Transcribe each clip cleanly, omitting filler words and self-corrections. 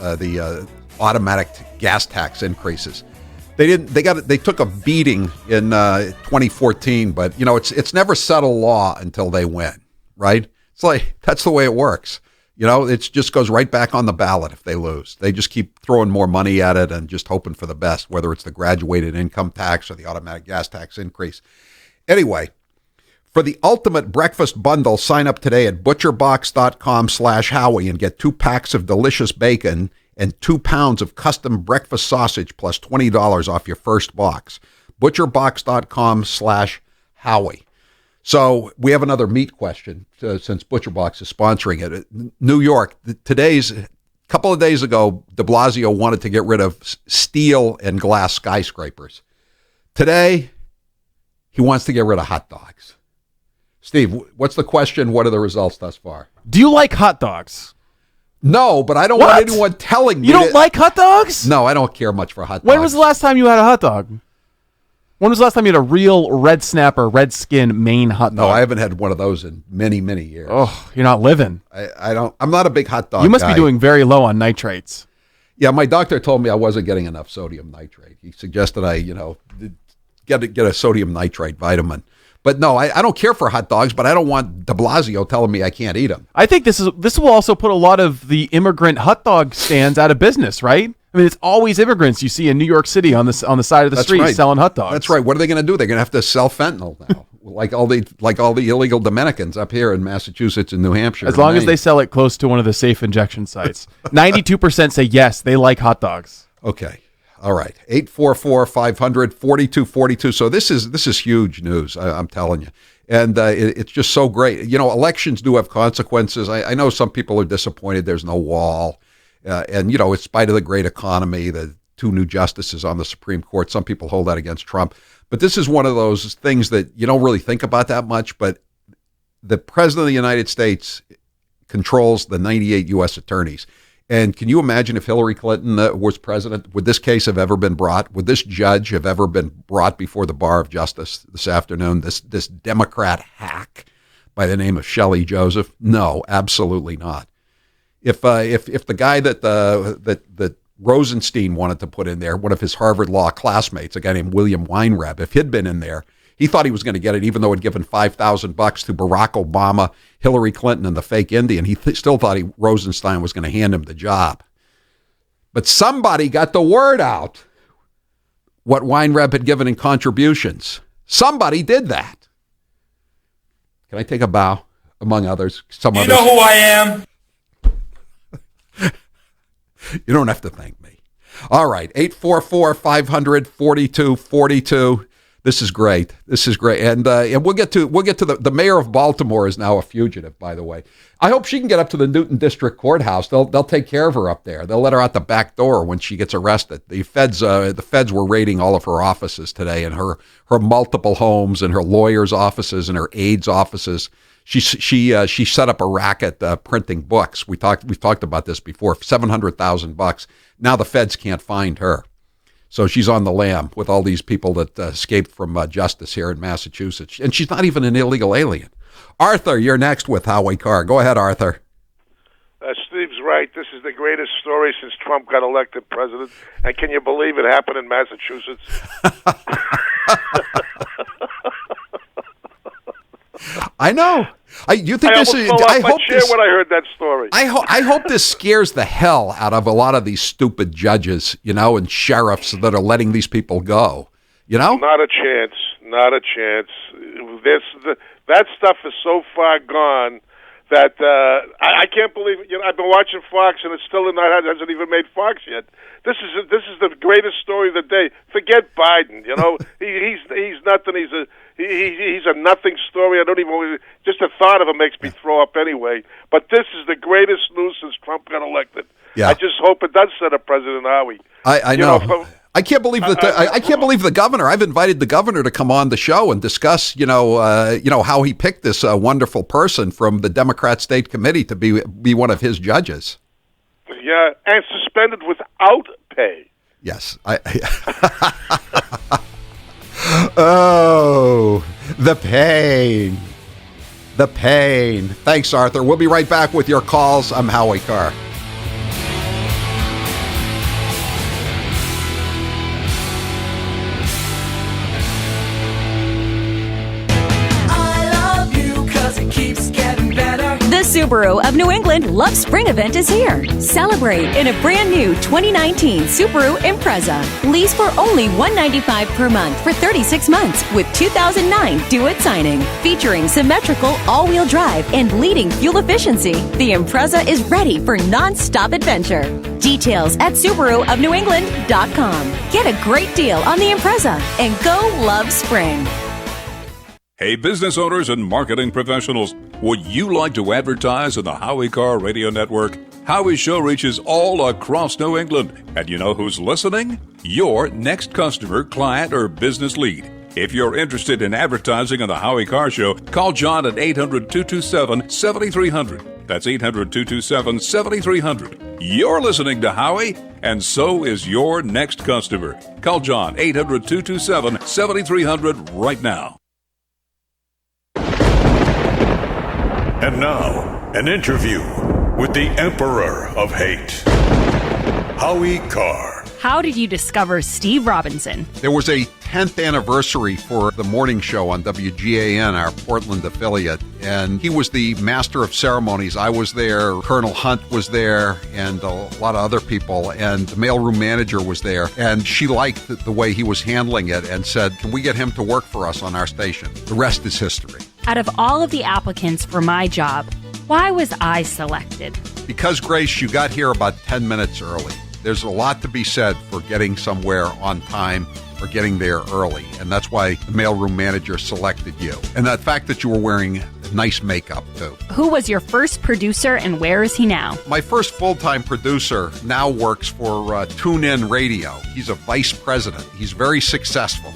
on the automatic gas tax increases. They took a beating in 2014, but it's never settled law until they win, right? It's like that's the way it works. It just goes right back on the ballot if they lose. They just keep throwing more money at it and just hoping for the best, whether it's the graduated income tax or the automatic gas tax increase. Anyway, for the ultimate breakfast bundle, sign up today at butcherbox.com/Howie and get 2 packs of delicious bacon and 2 pounds of custom breakfast sausage plus $20 off your first box. butcherbox.com/Howie. So we have another meat question since ButcherBox is sponsoring it. New York, couple of days ago, de Blasio wanted to get rid of steel and glass skyscrapers. Today, he wants to get rid of hot dogs. Steve, what's the question? What are the results thus far? Do you like hot dogs? No, but I don't want anyone telling me. You don't like hot dogs? No, I don't care much for hot dogs. When was the last time you had a hot dog? When was the last time you had a real red snapper, red skin Maine hot dog? No, I haven't had one of those in many, many years. Oh, you're not living. I'm not a big hot dog guy. You must be doing very low on nitrates. Yeah, my doctor told me I wasn't getting enough sodium nitrate. He suggested I, get a sodium nitrate vitamin. But no, I don't care for hot dogs, but I don't want de Blasio telling me I can't eat them. I think this will also put a lot of the immigrant hot dog stands out of business, right? I mean, it's always immigrants you see in New York City on the side of the street selling hot dogs. That's right. What are they going to do? They're going to have to sell fentanyl now, like all the illegal Dominicans up here in Massachusetts and New Hampshire. As long as they sell it close to one of the safe injection sites. 92% say yes, they like hot dogs. Okay. All right. 844-500-4242. So this is huge news, I'm telling you. And it's just so great. Elections do have consequences. I know some people are disappointed there's no wall. And in spite of the great economy, the 2 new justices on the Supreme Court, some people hold that against Trump. But this is one of those things that you don't really think about that much. But the President of the United States controls the 98 U.S. attorneys. And can you imagine if Hillary Clinton was president? Would this case have ever been brought? Would this judge have ever been brought before the bar of justice this afternoon? This Democrat hack by the name of Shelley Joseph? No, absolutely not. If the guy that Rosenstein wanted to put in there, one of his Harvard Law classmates, a guy named William Weinreb, if he'd been in there, he thought he was going to get it, even though he'd given $5,000 to Barack Obama, Hillary Clinton, and the fake Indian. He still thought Rosenstein was going to hand him the job. But somebody got the word out what Weinreb had given in contributions. Somebody did that. Can I take a bow, among others? You know who I am. You don't have to thank me. All right, 844-500-4242. This is great. And we'll get to the mayor of Baltimore is now a fugitive, by the way. I hope she can get up to the Newton District Courthouse. They'll take care of her up there. They'll let her out the back door when she gets arrested. The feds were raiding all of her offices today, and her multiple homes and her lawyers' offices and her aides' offices. She set up a racket printing books. We've talked about this before. $700,000. Now the feds can't find her. So she's on the lam with all these people that escaped from justice here in Massachusetts. And she's not even an illegal alien. Arthur, you're next with Howie Carr. Go ahead, Arthur. Steve's right. This is the greatest story since Trump got elected president. And can you believe it happened in Massachusetts? I know. You think I this is? I hope this. When I heard that story, I hope this scares the hell out of a lot of these stupid judges, and sheriffs that are letting these people go. Not a chance. Not a chance. That stuff is so far gone that I can't believe it. I've been watching Fox, and it's still hasn't even made Fox yet. This is the greatest story of the day. Forget Biden. He's nothing. He's a nothing story. I don't even. Just the thought of him makes me throw up anyway. But this is the greatest news since Trump got elected. Yeah. I just hope it does set up President Howie. I know. I can't believe that. I can't believe the governor. I've invited the governor to come on the show and discuss, how he picked this wonderful person from the Democrat State Committee to be one of his judges. Yeah, and suspended without pay. Yes. Oh, the pain. The pain. Thanks, Arthur. We'll be right back with your calls. I'm Howie Carr. Subaru of New England Love Spring event is here. Celebrate in a brand new 2019 Subaru Impreza. Lease for only $195 per month for 36 months with 2009 due-it signing. Featuring symmetrical all-wheel drive and leading fuel efficiency, the Impreza is ready for non-stop adventure. Details at SubaruofNewEngland.com. Get a great deal on the Impreza and go love spring. Hey, business owners and marketing professionals, would you like to advertise on the Howie Carr Radio Network? Howie's show reaches all across New England, and you know who's listening? Your next customer, client, or business lead. If you're interested in advertising on the Howie Carr Show, call John at 800-227-7300. That's 800-227-7300. You're listening to Howie, and so is your next customer. Call John, 800-227-7300 right now. And now, an interview with the Emperor of Hate, Howie Carr. How did you discover Steve Robinson? There was a 10th anniversary for the morning show on WGAN, our Portland affiliate, and he was the master of ceremonies. I was there, Colonel Hunt was there, and a lot of other people, and the mailroom manager was there, and she liked the way he was handling it and said, can we get him to work for us on our station? The rest is history. Out of all of the applicants for my job, why was I selected? Because, Grace, you got here about 10 minutes early. There's a lot to be said for getting somewhere on time or getting there early, and that's why the mailroom manager selected you. And the fact that you were wearing nice makeup, too. Who was your first producer, and where is he now? My first full-time producer now works for TuneIn Radio. He's a vice president. He's very successful.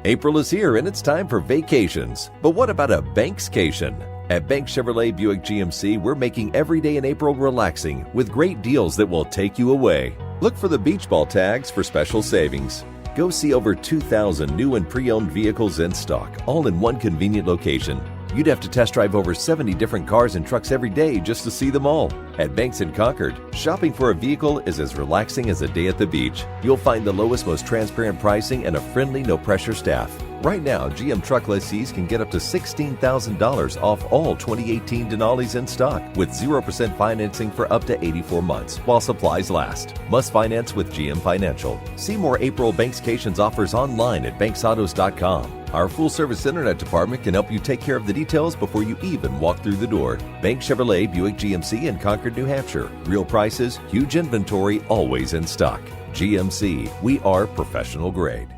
April is here and it's time for vacations. But what about a Bankscation? At Bank Chevrolet Buick GMC, we're making every day in April relaxing with great deals that will take you away. Look for the beach ball tags for special savings. Go see over 2,000 new and pre-owned vehicles in stock, all in one convenient location. You'd have to test drive over 70 different cars and trucks every day just to see them all. At Banks in Concord, shopping for a vehicle is as relaxing as a day at the beach. You'll find the lowest, most transparent pricing and a friendly, no-pressure staff. Right now, GM truck lessees can get up to $16,000 off all 2018 Denali's in stock with 0% financing for up to 84 months while supplies last. Must finance with GM Financial. See more April Bankscations offers online at banksautos.com. Our full-service internet department can help you take care of the details before you even walk through the door. Bank Chevrolet Buick GMC in Concord, New Hampshire. Real prices, huge inventory, always in stock. GMC, we are professional grade.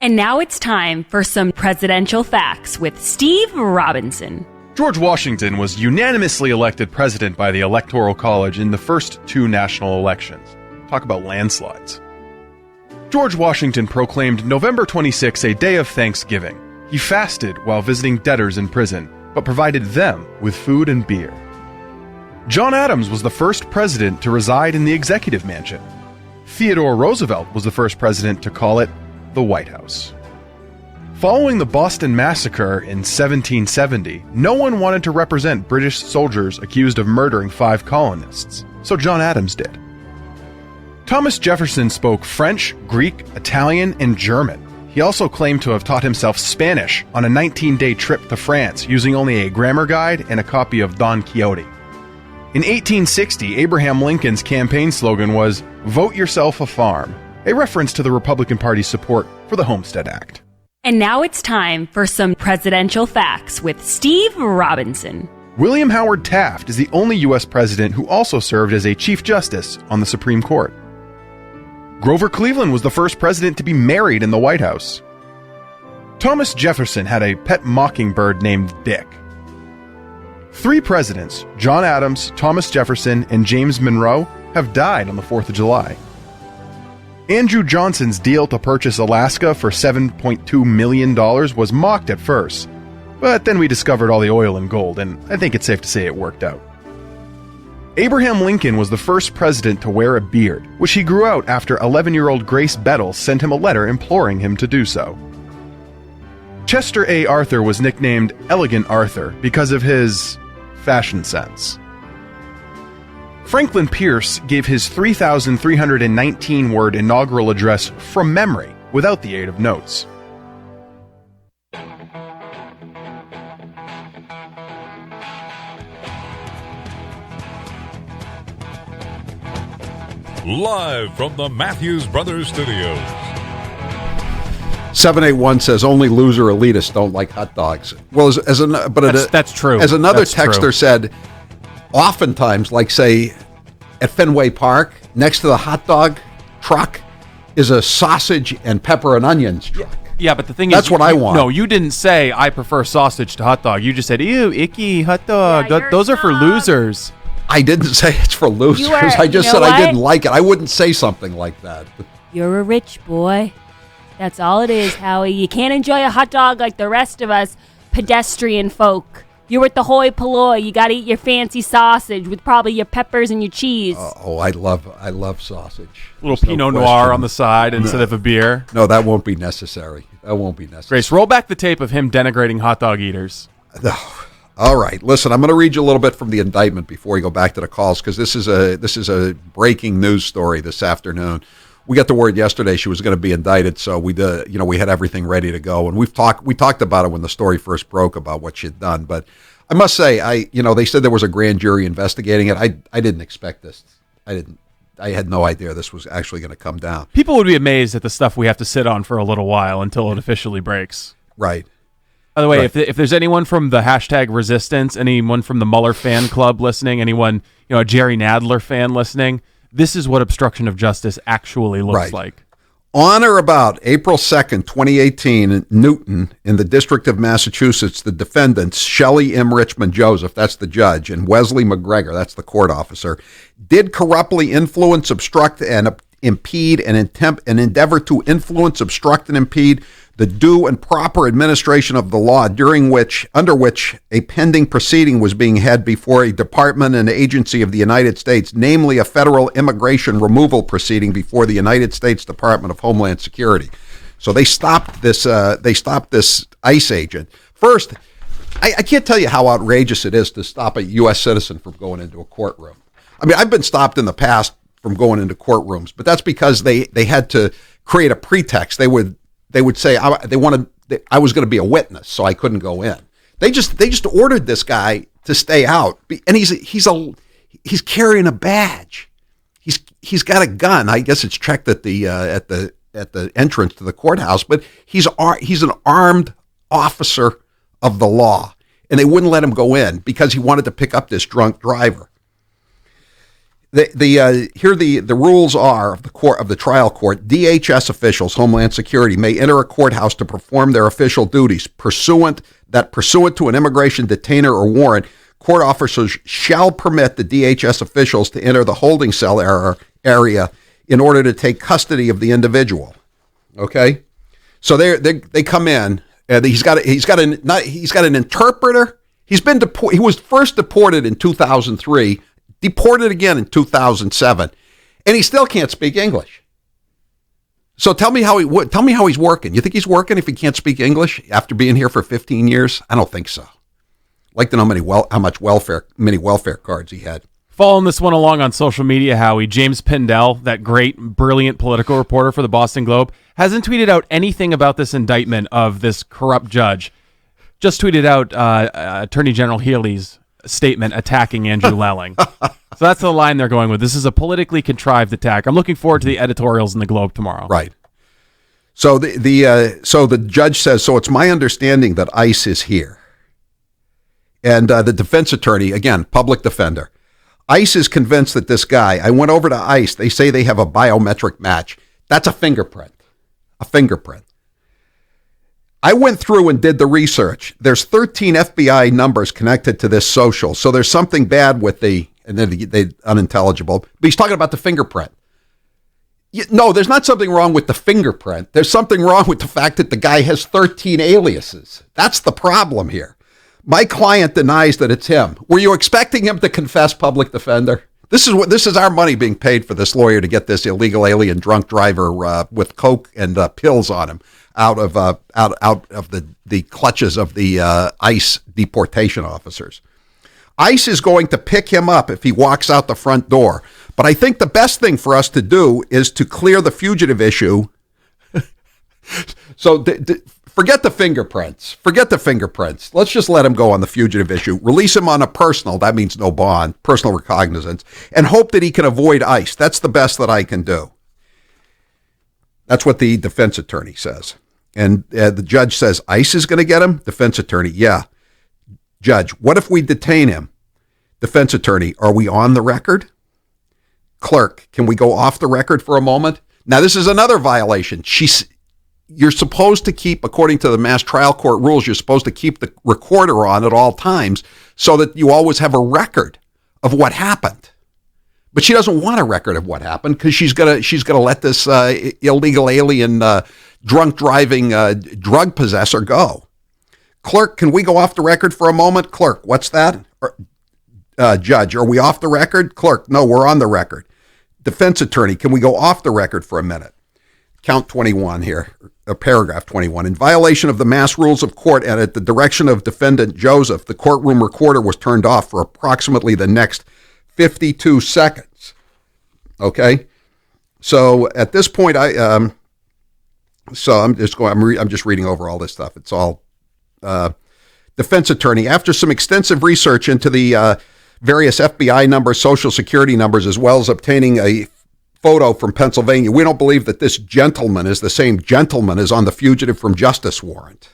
And now it's time for some presidential facts with Steve Robinson. George Washington was unanimously elected president by the Electoral College in the first two national elections. Talk about landslides. George Washington proclaimed November 26 a day of thanksgiving. He fasted while visiting debtors in prison, but provided them with food and beer. John Adams was the first president to reside in the Executive Mansion. Theodore Roosevelt was the first president to call it the White House. Following the Boston Massacre in 1770, no one wanted to represent British soldiers accused of murdering 5 colonists, so John Adams did. Thomas Jefferson spoke French, Greek, Italian, and German. He also claimed to have taught himself Spanish on a 19-day trip to France using only a grammar guide and a copy of Don Quixote. In 1860, Abraham Lincoln's campaign slogan was, "Vote yourself a farm," a reference to the Republican Party's support for the Homestead Act. And now it's time for some presidential facts with Steve Robinson. William Howard Taft is the only U.S. president who also served as a Chief Justice on the Supreme Court. Grover Cleveland was the first president to be married in the White House. Thomas Jefferson had a pet mockingbird named Dick. 3 presidents, John Adams, Thomas Jefferson, and James Monroe, have died on the 4th of July. Andrew Johnson's deal to purchase Alaska for $7.2 million was mocked at first, but then we discovered all the oil and gold, and I think it's safe to say it worked out. Abraham Lincoln was the first president to wear a beard, which he grew out after 11-year-old Grace Bettel sent him a letter imploring him to do so. Chester A. Arthur was nicknamed Elegant Arthur because of his fashion sense. Franklin Pierce gave his 3,319-word inaugural address from memory without the aid of notes. live from the Matthews Brothers Studios. 781 says only loser elitists don't like hot dogs. Well, That's true. As another That's texter true. said, oftentimes, like say at Fenway Park, next to the hot dog truck is a sausage and pepper and onions truck. Yeah, but the thing That's is, what I want. No, you didn't say I prefer sausage to hot dog. You just said, ew, icky hot dog. Yeah, you're Those are for dumb. losers. I didn't say it's for losers. You are- I just you said know I what? didn't like it. I wouldn't say something like that. You're a rich boy. That's all it is, Howie. You can't enjoy a hot dog like the rest of us pedestrian folk. You're at the hoi polloi. You got to eat your fancy sausage with probably your peppers and your cheese. I love sausage. A little There's no Pinot Noir question. on the side instead of a beer. No, that won't be necessary. Grace, roll back the tape of him denigrating hot dog eaters. All right, listen. I'm going to read you a little bit from the indictment before we go back to the calls because this is a breaking news story this afternoon. We got the word yesterday she was going to be indicted, so we had everything ready to go, and we talked about it when the story first broke about what she'd done. But I must say, they said there was a grand jury investigating it. I didn't expect this. I had no idea this was actually going to come down. People would be amazed at the stuff we have to sit on for a little while until it officially breaks. Right. By the way, Right. if there's anyone from the hashtag Resistance, anyone from the Mueller fan club listening, anyone, a Jerry Nadler fan listening, this is what obstruction of justice actually looks Right. like. On or about April 2nd, 2018, in Newton, in the District of Massachusetts, the defendants, Shelley M. Richmond Joseph, that's the judge, and Wesley McGregor, that's the court officer, did corruptly influence, obstruct, and impede, and endeavor to influence, obstruct, and impede the due and proper administration of the law under which a pending proceeding was being had before a department and agency of the United States, namely a federal immigration removal proceeding before the United States Department of Homeland Security. So they stopped this. ICE agent. First, I can't tell you how outrageous it is to stop a U.S. citizen from going into a courtroom. I mean, I've been stopped in the past from going into courtrooms, but that's because they had to create a pretext. They would say I was going to be a witness, so I couldn't go in. They just ordered this guy to stay out, and he's carrying a badge. He's got a gun. I guess it's checked at the entrance to the courthouse, but he's an armed officer of the law, and they wouldn't let him go in because he wanted to pick up this drunk driver. The rules are of the trial court. DHS officials, Homeland Security, may enter a courthouse to perform their official duties pursuant to an immigration detainer or warrant. Court officers shall permit the DHS officials to enter the holding cell area in order to take custody of the individual. Okay, so they come in. He's got an interpreter. He was first deported in 2003. Deported again in 2007, and he still can't speak English. So tell me how he's working. You think he's working if he can't speak English after being here for 15 years? I don't think so. I'd like to know many welfare cards he had. Following this one along on social media, Howie, James Pindell, that great, brilliant political reporter for the Boston Globe, hasn't tweeted out anything about this indictment of this corrupt judge. Just tweeted out Attorney General Healy's statement attacking Andrew Lelling. So that's the line they're going with. This is a politically contrived attack. I'm looking forward to the editorials in the Globe tomorrow. Right. So the judge says, so it's my understanding that ICE is here. And the defense attorney, again, public defender, ICE is convinced that this guy, I went over to ICE, they say they have a biometric match. That's a fingerprint. I went through and did the research. There's 13 FBI numbers connected to this social. So there's something bad with and then they unintelligible. But he's talking about the fingerprint. No, there's not something wrong with the fingerprint. There's something wrong with the fact that the guy has 13 aliases. That's the problem here. My client denies that it's him. Were you expecting him to confess, public defender? This is our money being paid for this lawyer to get this illegal alien drunk driver with coke and pills on him out of the clutches of the ICE deportation officers. ICE is going to pick him up if he walks out the front door. But I think the best thing for us to do is to clear the fugitive issue. So Forget the fingerprints. Let's just let him go on the fugitive issue. Release him on a personal, that means no bond, personal recognizance, and hope that he can avoid ICE. That's the best that I can do. That's what the defense attorney says. And the judge says, ICE is going to get him? Defense attorney, yeah. Judge, what if we detain him? Defense attorney, are we on the record? Clerk, can we go off the record for a moment? Now, this is another violation. You're supposed to keep, according to the Mass Trial Court rules, you're supposed to keep the recorder on at all times so that you always have a record of what happened. But she doesn't want a record of what happened because she's gonna let this illegal alien, drunk driving drug possessor go. Clerk, can we go off the record for a moment? Clerk, what's that? Judge, are we off the record? Clerk, no, we're on the record. Defense attorney, can we go off the record for a minute? Count 21 here, paragraph 21. In violation of the Mass Rules of Court and at the direction of Defendant Joseph, the courtroom recorder was turned off for approximately the next 52 seconds. Okay? So at this point, I'm just reading over all this stuff. It's all defense attorney. After some extensive research into the various FBI numbers, Social Security numbers, as well as obtaining a photo from Pennsylvania, we don't believe that this gentleman is the same gentleman as on the fugitive from justice warrant.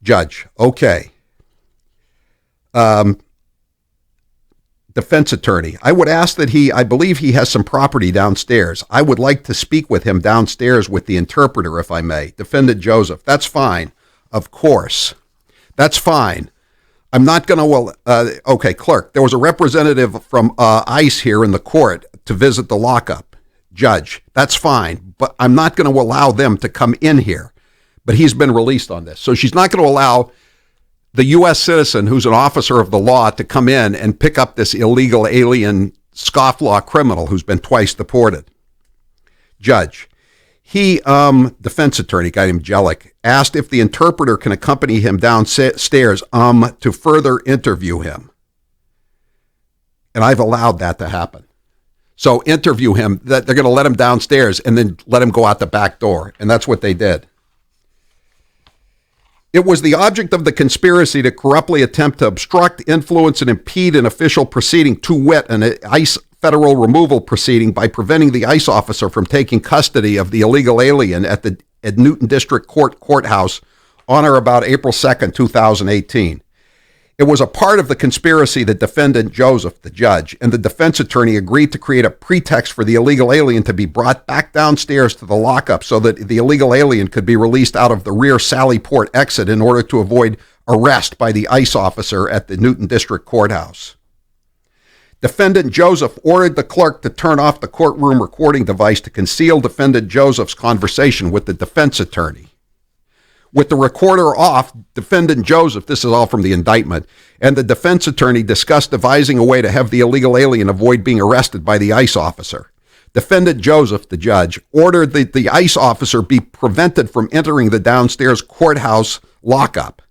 Judge, okay. Defense attorney, I would ask that I believe he has some property downstairs. I would like to speak with him downstairs with the interpreter, if I may. Defendant Joseph, that's fine. Of course. That's fine. I'm not going to, okay, clerk, there was a representative from ICE here in the court to visit the lockup. Judge, that's fine, but I'm not going to allow them to come in here. But he's been released on this. So she's not going to allow the U.S. citizen who's an officer of the law to come in and pick up this illegal alien scofflaw criminal who's been twice deported. Judge, he, defense attorney, guy named Jellick, asked if the interpreter can accompany him downstairs to further interview him. And I've allowed that to happen. So interview him, that they're going to let him downstairs and then let him go out the back door. And that's what they did. It was the object of the conspiracy to corruptly attempt to obstruct, influence, and impede an official proceeding, to wit, an ICE federal removal proceeding, by preventing the ICE officer from taking custody of the illegal alien at Newton District Courthouse on or about April 2nd, 2018. It was a part of the conspiracy that Defendant Joseph, the judge, and the defense attorney agreed to create a pretext for the illegal alien to be brought back downstairs to the lockup so that the illegal alien could be released out of the rear Sallyport exit in order to avoid arrest by the ICE officer at the Newton District Courthouse. Defendant Joseph ordered the clerk to turn off the courtroom recording device to conceal Defendant Joseph's conversation with the defense attorney. With the recorder off, Defendant Joseph, this is all from the indictment, and the defense attorney discussed devising a way to have the illegal alien avoid being arrested by the ICE officer. Defendant Joseph, the judge, ordered that the ICE officer be prevented from entering the downstairs courthouse lockup.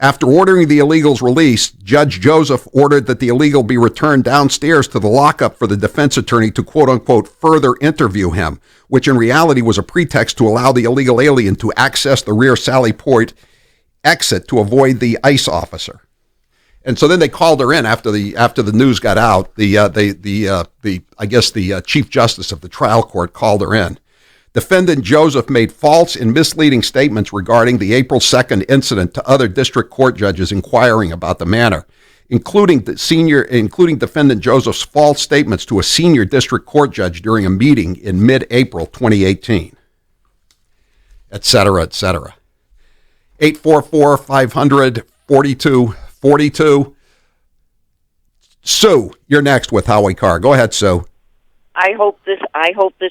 After ordering the illegal's release, Judge Joseph ordered that the illegal be returned downstairs to the lockup for the defense attorney to quote-unquote further interview him, which in reality was a pretext to allow the illegal alien to access the rear Sallyport exit to avoid the ICE officer. And so then they called her in after the news got out. The Chief Justice of the trial court called her in. Defendant Joseph made false and misleading statements regarding the April 2nd incident to other district court judges inquiring about the matter, including Defendant Joseph's false statements to a senior district court judge during a meeting in mid-April 2018, et cetera, et cetera. 844-500-4242. Sue, you're next with Howie Carr. Go ahead, Sue. I hope this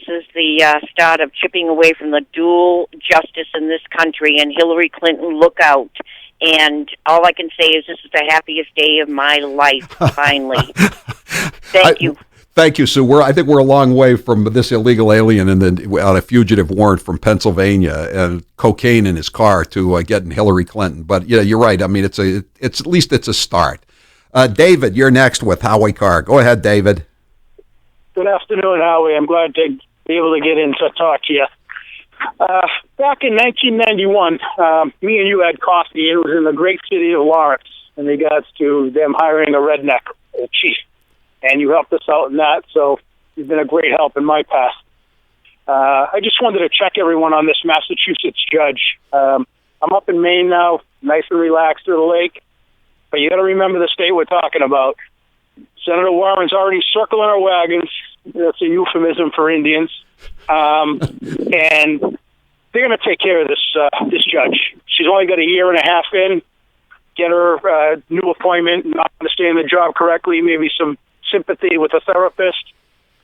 is the start of chipping away from the dual justice in this country, and Hillary Clinton, look out. And all I can say is this is the happiest day of my life, finally. Thank you. Thank you, Sue. I think we're a long way from this illegal alien and then on a fugitive warrant from Pennsylvania and cocaine in his car to getting Hillary Clinton. But yeah, you're right. I mean, it's at least it's a start. David, you're next with Howie Carr. Go ahead, David. Good afternoon, Howie. I'm glad to be able to get in to talk to you. Back in 1991, me and you had coffee. It was in the great city of Lawrence in regards to them hiring a redneck chief. And you helped us out in that, so you've been a great help in my past. I just wanted to check everyone on this Massachusetts judge. I'm up in Maine now, nice and relaxed to the lake. But you got to remember the state we're talking about. Senator Warren's already circling our wagons. That's a euphemism for Indians. And they're going to take care of this judge. She's only got a year and a half in. Get her new appointment, not understand the job correctly, maybe some sympathy with a therapist.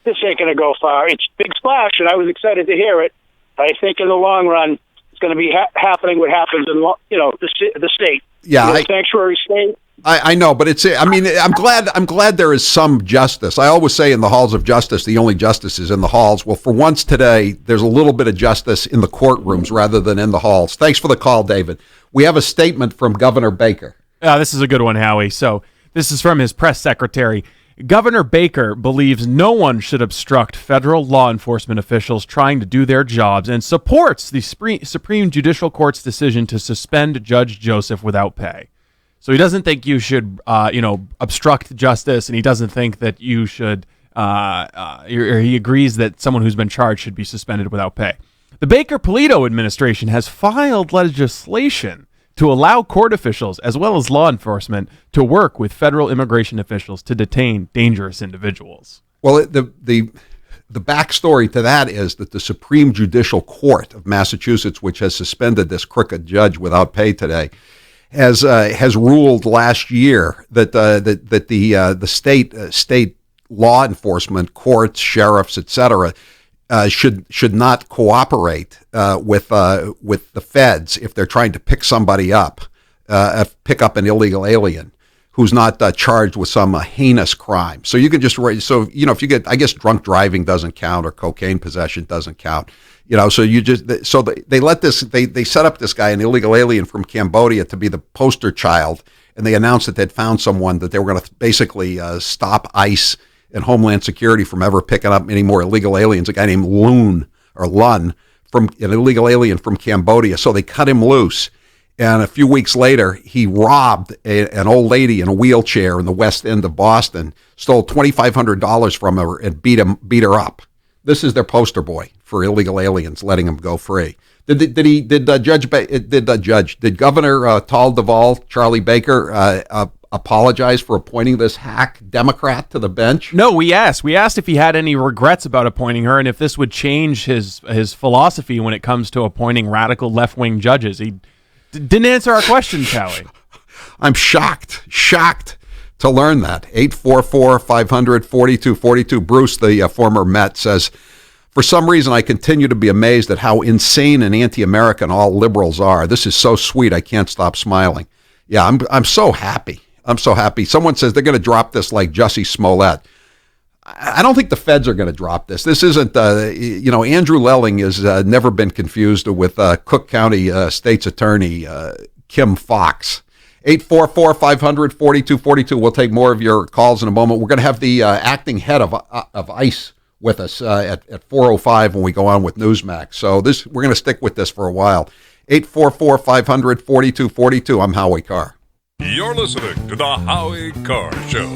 This ain't going to go far. It's a big splash, and I was excited to hear it. But I think in the long run, it's going to be happening what happens in the state. Yeah, sanctuary state. I know, but I'm glad there is some justice. I always say in the halls of justice, the only justice is in the halls. Well, for once today, there's a little bit of justice in the courtrooms rather than in the halls. Thanks for the call, David. We have a statement from Governor Baker. This is a good one, Howie. So this is from his press secretary. Governor Baker believes no one should obstruct federal law enforcement officials trying to do their jobs and supports the Supreme Judicial Court's decision to suspend Judge Joseph without pay. So he doesn't think you should, obstruct justice, and he doesn't think that you should, or he agrees that someone who's been charged should be suspended without pay. The Baker-Polito administration has filed legislation to allow court officials, as well as law enforcement, to work with federal immigration officials to detain dangerous individuals. Well, the backstory to that is that the Supreme Judicial Court of Massachusetts, which has suspended this crooked judge without pay today, has ruled last year that the state law enforcement, courts, sheriffs, etc., should not cooperate with the feds if they're trying to pick somebody up, pick up an illegal alien who's not charged with some heinous crime. So you can just if you get, I guess drunk driving doesn't count or cocaine possession doesn't count. So they set up this guy, an illegal alien from Cambodia, to be the poster child, and they announced that they'd found someone that they were going to basically stop ICE and Homeland Security from ever picking up any more illegal aliens. A guy named Lun, from an illegal alien from Cambodia. So they cut him loose, and a few weeks later, he robbed an old lady in a wheelchair in the West End of Boston, stole $2,500 from her, and beat her up. This is their poster boy for illegal aliens, letting them go free. Did Governor Tal Duval, Charlie Baker, apologize for appointing this hack Democrat to the bench? No, we asked if he had any regrets about appointing her and if this would change his philosophy when it comes to appointing radical left-wing judges. He didn't answer our questions, Howie. I'm shocked to learn that. 844-500-4242. Bruce, the former Met, says, for some reason, I continue to be amazed at how insane and anti-American all liberals are. This is so sweet, I can't stop smiling. Yeah, I'm so happy. I'm so happy. Someone says they're going to drop this like Jussie Smollett. I don't think the feds are going to drop this. This isn't, Andrew Lelling has never been confused with Cook County State's Attorney Kim Fox. 844-500-4242. We'll take more of your calls in a moment. We're going to have the acting head of ICE with us at 4:05 when we go on with Newsmax. So we're going to stick with this for a while. 844-500-4242. I'm Howie Carr. You're listening to the Howie Carr Show.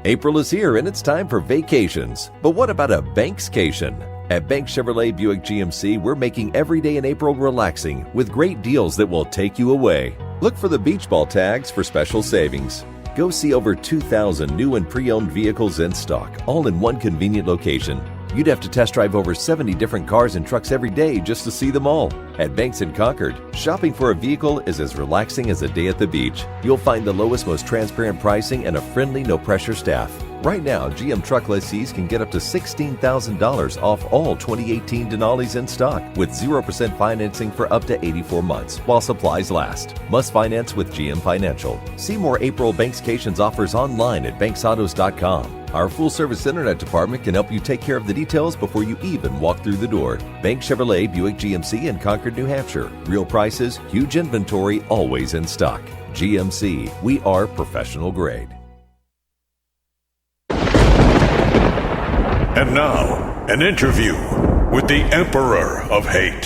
April is here and it's time for vacations. But what about a Bankscation? At Bank Chevrolet Buick GMC, we're making every day in April relaxing with great deals that will take you away. Look for the beach ball tags for special savings. Go see over 2,000 new and pre-owned vehicles in stock, all in one convenient location. You'd have to test drive over 70 different cars and trucks every day just to see them all. At Banks in Concord, shopping for a vehicle is as relaxing as a day at the beach. You'll find the lowest, most transparent pricing and a friendly, no-pressure staff. Right now, GM truck lessees can get up to $16,000 off all 2018 Denali's in stock with 0% financing for up to 84 months while supplies last. Must finance with GM Financial. See more April Bankscations offers online at banksautos.com. Our full-service internet department can help you take care of the details before you even walk through the door. Bank Chevrolet Buick GMC in Concord, New Hampshire. Real prices, huge inventory, always in stock. GMC, we are professional grade. And now, an interview with the Emperor of Hate,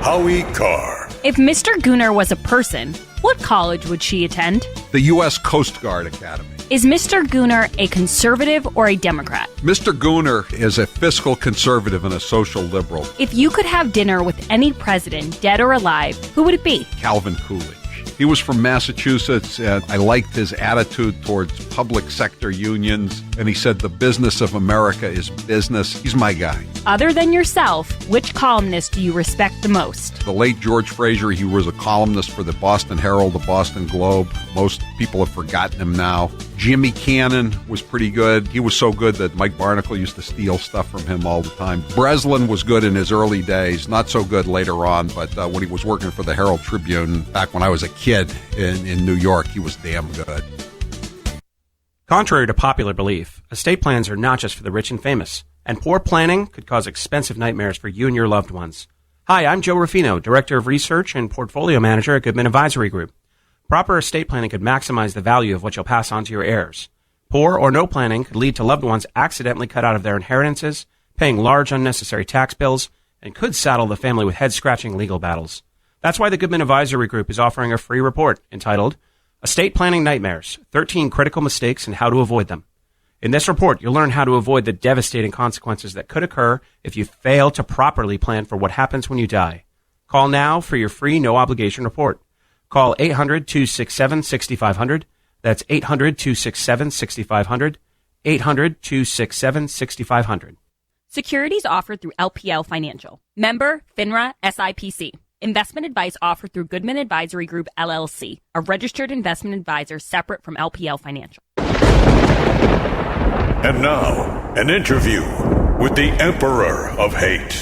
Howie Carr. If Mr. Gooner was a person, what college would she attend? The U.S. Coast Guard Academy. Is Mr. Gooner a conservative or a Democrat? Mr. Gooner is a fiscal conservative and a social liberal. If you could have dinner with any president, dead or alive, who would it be? Calvin Coolidge. He was from Massachusetts, and I liked his attitude towards public sector unions. And he said, the business of America is business. He's my guy. Other than yourself, which columnist do you respect the most? The late George Fraser, he was a columnist for the Boston Herald, the Boston Globe. Most people have forgotten him now. Jimmy Cannon was pretty good. He was so good that Mike Barnacle used to steal stuff from him all the time. Breslin was good in his early days, not so good later on, but when he was working for the Herald Tribune back when I was a kid in New York, he was damn good. Contrary to popular belief, estate plans are not just for the rich and famous, and poor planning could cause expensive nightmares for you and your loved ones. Hi, I'm Joe Ruffino, Director of Research and Portfolio Manager at Goodman Advisory Group. Proper estate planning could maximize the value of what you'll pass on to your heirs. Poor or no planning could lead to loved ones accidentally cut out of their inheritances, paying large unnecessary tax bills, and could saddle the family with head-scratching legal battles. That's why the Goodman Advisory Group is offering a free report entitled Estate Planning Nightmares, 13 Critical Mistakes and How to Avoid Them. In this report, you'll learn how to avoid the devastating consequences that could occur if you fail to properly plan for what happens when you die. Call now for your free no-obligation report. Call 800-267-6500. That's 800-267-6500. 800-267-6500. Securities offered through LPL Financial. Member, FINRA, SIPC. Investment advice offered through Goodman Advisory Group, LLC, a registered investment advisor separate from LPL Financial. And now, an interview with the Emperor of Hate,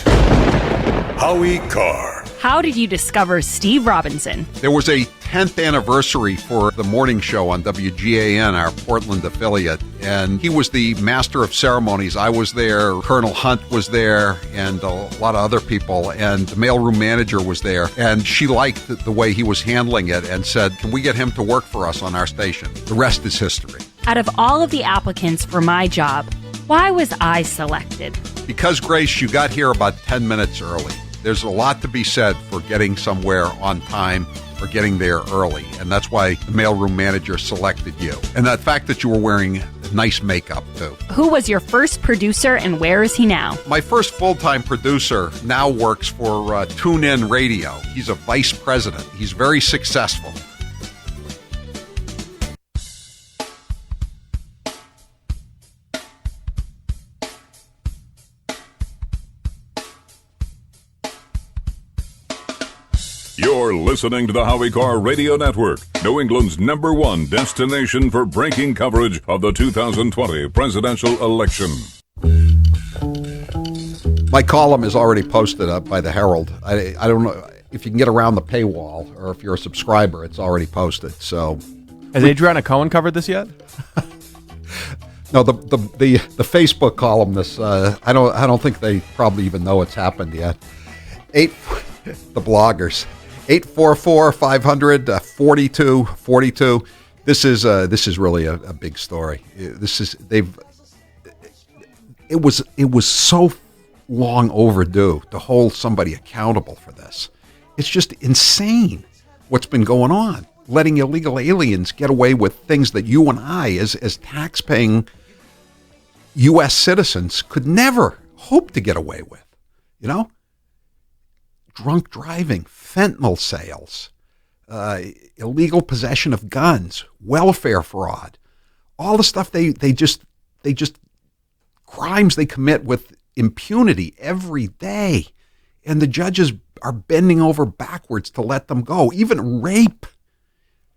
Howie Carr. How did you discover Steve Robinson? There was a 10th anniversary for the morning show on WGAN, our Portland affiliate, and he was the master of ceremonies. I was there, Colonel Hunt was there, and a lot of other people, and the mailroom manager was there, and she liked the way he was handling it and said, can we get him to work for us on our station? The rest is history. Out of all of the applicants for my job, why was I selected? Because, Grace, you got here about 10 minutes early. There's a lot to be said for getting somewhere on time or getting there early, and that's why the mailroom manager selected you. And the fact that you were wearing nice makeup, too. Who was your first producer, and where is he now? My first full-time producer now works for TuneIn Radio. He's a vice president. He's very successful. You're listening to the Howie Carr Radio Network, New England's #1 destination for breaking coverage of the 2020 presidential election. My column is already posted up by the Herald. I don't know if you can get around the paywall, or if you're a subscriber, it's already posted. So, has Adriana Cohen covered this yet? No, the Facebook columnists. I don't think they probably even know it's happened yet. The bloggers. 844-500-4242. This is really a big story. It was so long overdue to hold somebody accountable for this. It's just insane what's been going on, letting illegal aliens get away with things that you and I, as tax-paying U.S. citizens, could never hope to get away with. You know? Drunk driving, fentanyl sales, illegal possession of guns, welfare fraud, all the stuff they just crimes they commit with impunity every day, and the judges are bending over backwards to let them go. Even rape.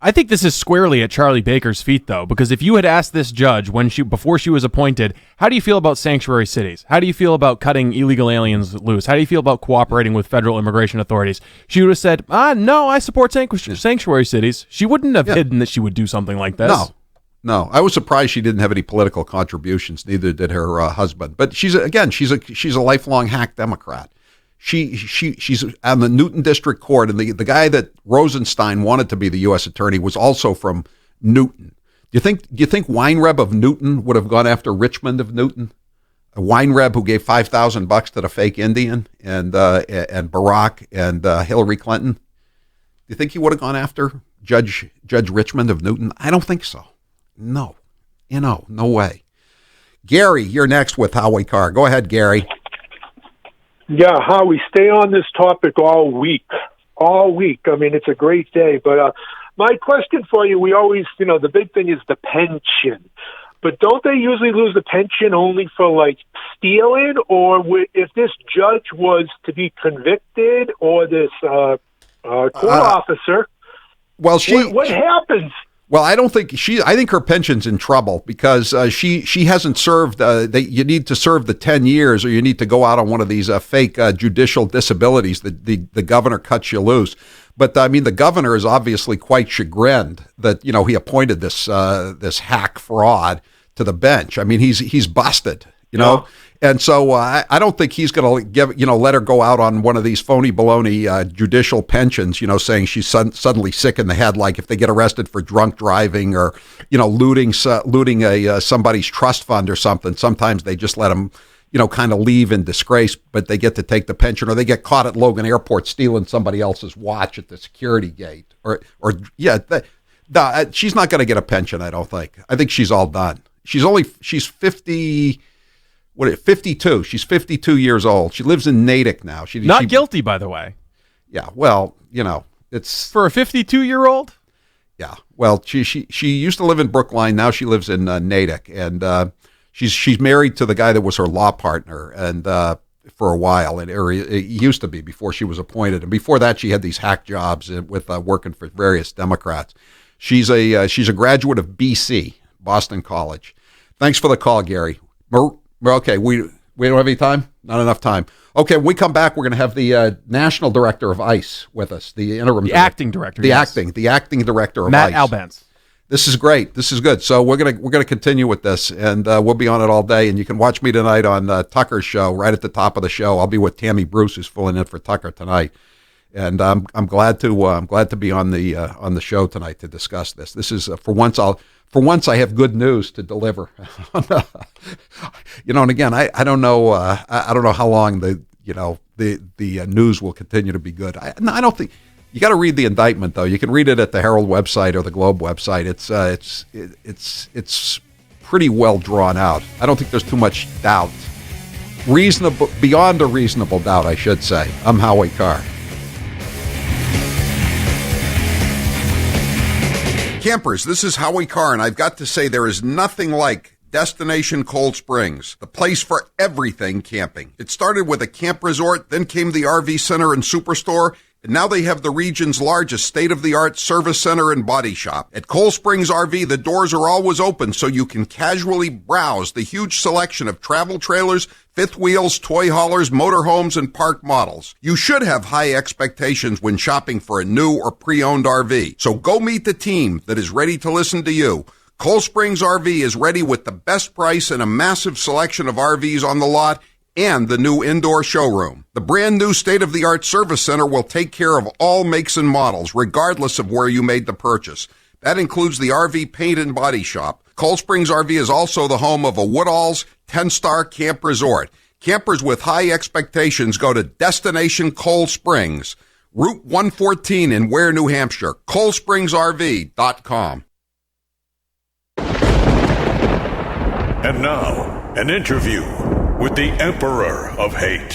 I think this is squarely at Charlie Baker's feet, though, because if you had asked this judge before she was appointed, how do you feel about sanctuary cities? How do you feel about cutting illegal aliens loose? How do you feel about cooperating with federal immigration authorities? She would have said, no, I support sanctuary cities. She wouldn't have hidden that she would do something like this. No. I was surprised she didn't have any political contributions. Neither did her husband. But she's a lifelong hack Democrat. She's on the Newton District Court, and the guy that Rosenstein wanted to be the U.S. attorney was also from Newton. Do you think Weinreb of Newton would have gone after Richmond of Newton? A Weinreb who gave $5,000 to the fake Indian and Barack and Hillary Clinton. Do you think he would have gone after Judge Richmond of Newton? I don't think so. No. No way. Gary, you're next with Howie Carr. Go ahead, Gary. Yeah, Howie, stay on this topic all week. All week. I mean, it's a great day. But my question for you, we always, the big thing is the pension. But don't they usually lose the pension only for, like, stealing? Or if this judge was to be convicted or this court officer, well, what happens? Well, I don't think I think her pension's in trouble because she hasn't served. You need to serve the 10 years, or you need to go out on one of these fake judicial disabilities that the governor cuts you loose. But I mean, the governor is obviously quite chagrined that he appointed this hack fraud to the bench. I mean, he's busted. And so I don't think he's going to let her go out on one of these phony baloney judicial pensions, saying she's suddenly sick in the head, like if they get arrested for drunk driving or, looting somebody's trust fund or something. Sometimes they just let them, kind of leave in disgrace, but they get to take the pension, or they get caught at Logan Airport stealing somebody else's watch at the security gate. She's not going to get a pension, I don't think. I think she's all done. She's 50... 52. She's 52 years old. She lives in Natick now. She guilty, by the way. Yeah, well, it's for a 52-year-old. Yeah, well, she used to live in Brookline. Now she lives in Natick, and she's married to the guy that was her law partner, and for a while, and it used to be before she was appointed, and before that, she had these hack jobs with working for various Democrats. She's a graduate of BC, Boston College. Thanks for the call, Gary. Okay, we don't have any time? Not enough time. Okay, when we come back, we're going to have the national director of ICE with us, the interim acting director. The acting director of Matt ICE. Albence. This is great. This is good. So we're gonna continue with this, and we'll be on it all day. And you can watch me tonight on Tucker's show. Right at the top of the show, I'll be with Tammy Bruce, who's filling in for Tucker tonight. And I'm glad to be on the show tonight to discuss this. This is for once I have good news to deliver. And again, I don't know how long the news will continue to be good. I don't think you got to read the indictment though. You can read it at the Herald website or the Globe website. It's pretty well drawn out. I don't think there's too much doubt. Beyond a reasonable doubt, I should say. I'm Howie Carr. Campers, this is Howie Carr, and I've got to say there is nothing like Destination Cold Springs, the place for everything camping. It started with a camp resort, then came the RV Center and Superstore, and now they have the region's largest state-of-the-art service center and body shop. At Cold Springs RV, the doors are always open so you can casually browse the huge selection of travel trailers, fifth wheels, toy haulers, motorhomes, and park models. You should have high expectations when shopping for a new or pre-owned RV. So go meet the team that is ready to listen to you. Cold Springs RV is ready with the best price and a massive selection of RVs on the lot and the new indoor showroom. The brand new state-of-the-art service center will take care of all makes and models, regardless of where you made the purchase. That includes the RV paint and body shop. Cold Springs RV is also the home of a Woodall's 10-star camp resort. Campers with high expectations go to Destination Cold Springs, Route 114 in Ware, New Hampshire. ColdSpringsRV.com. And now, an interview with the Emperor of Hate,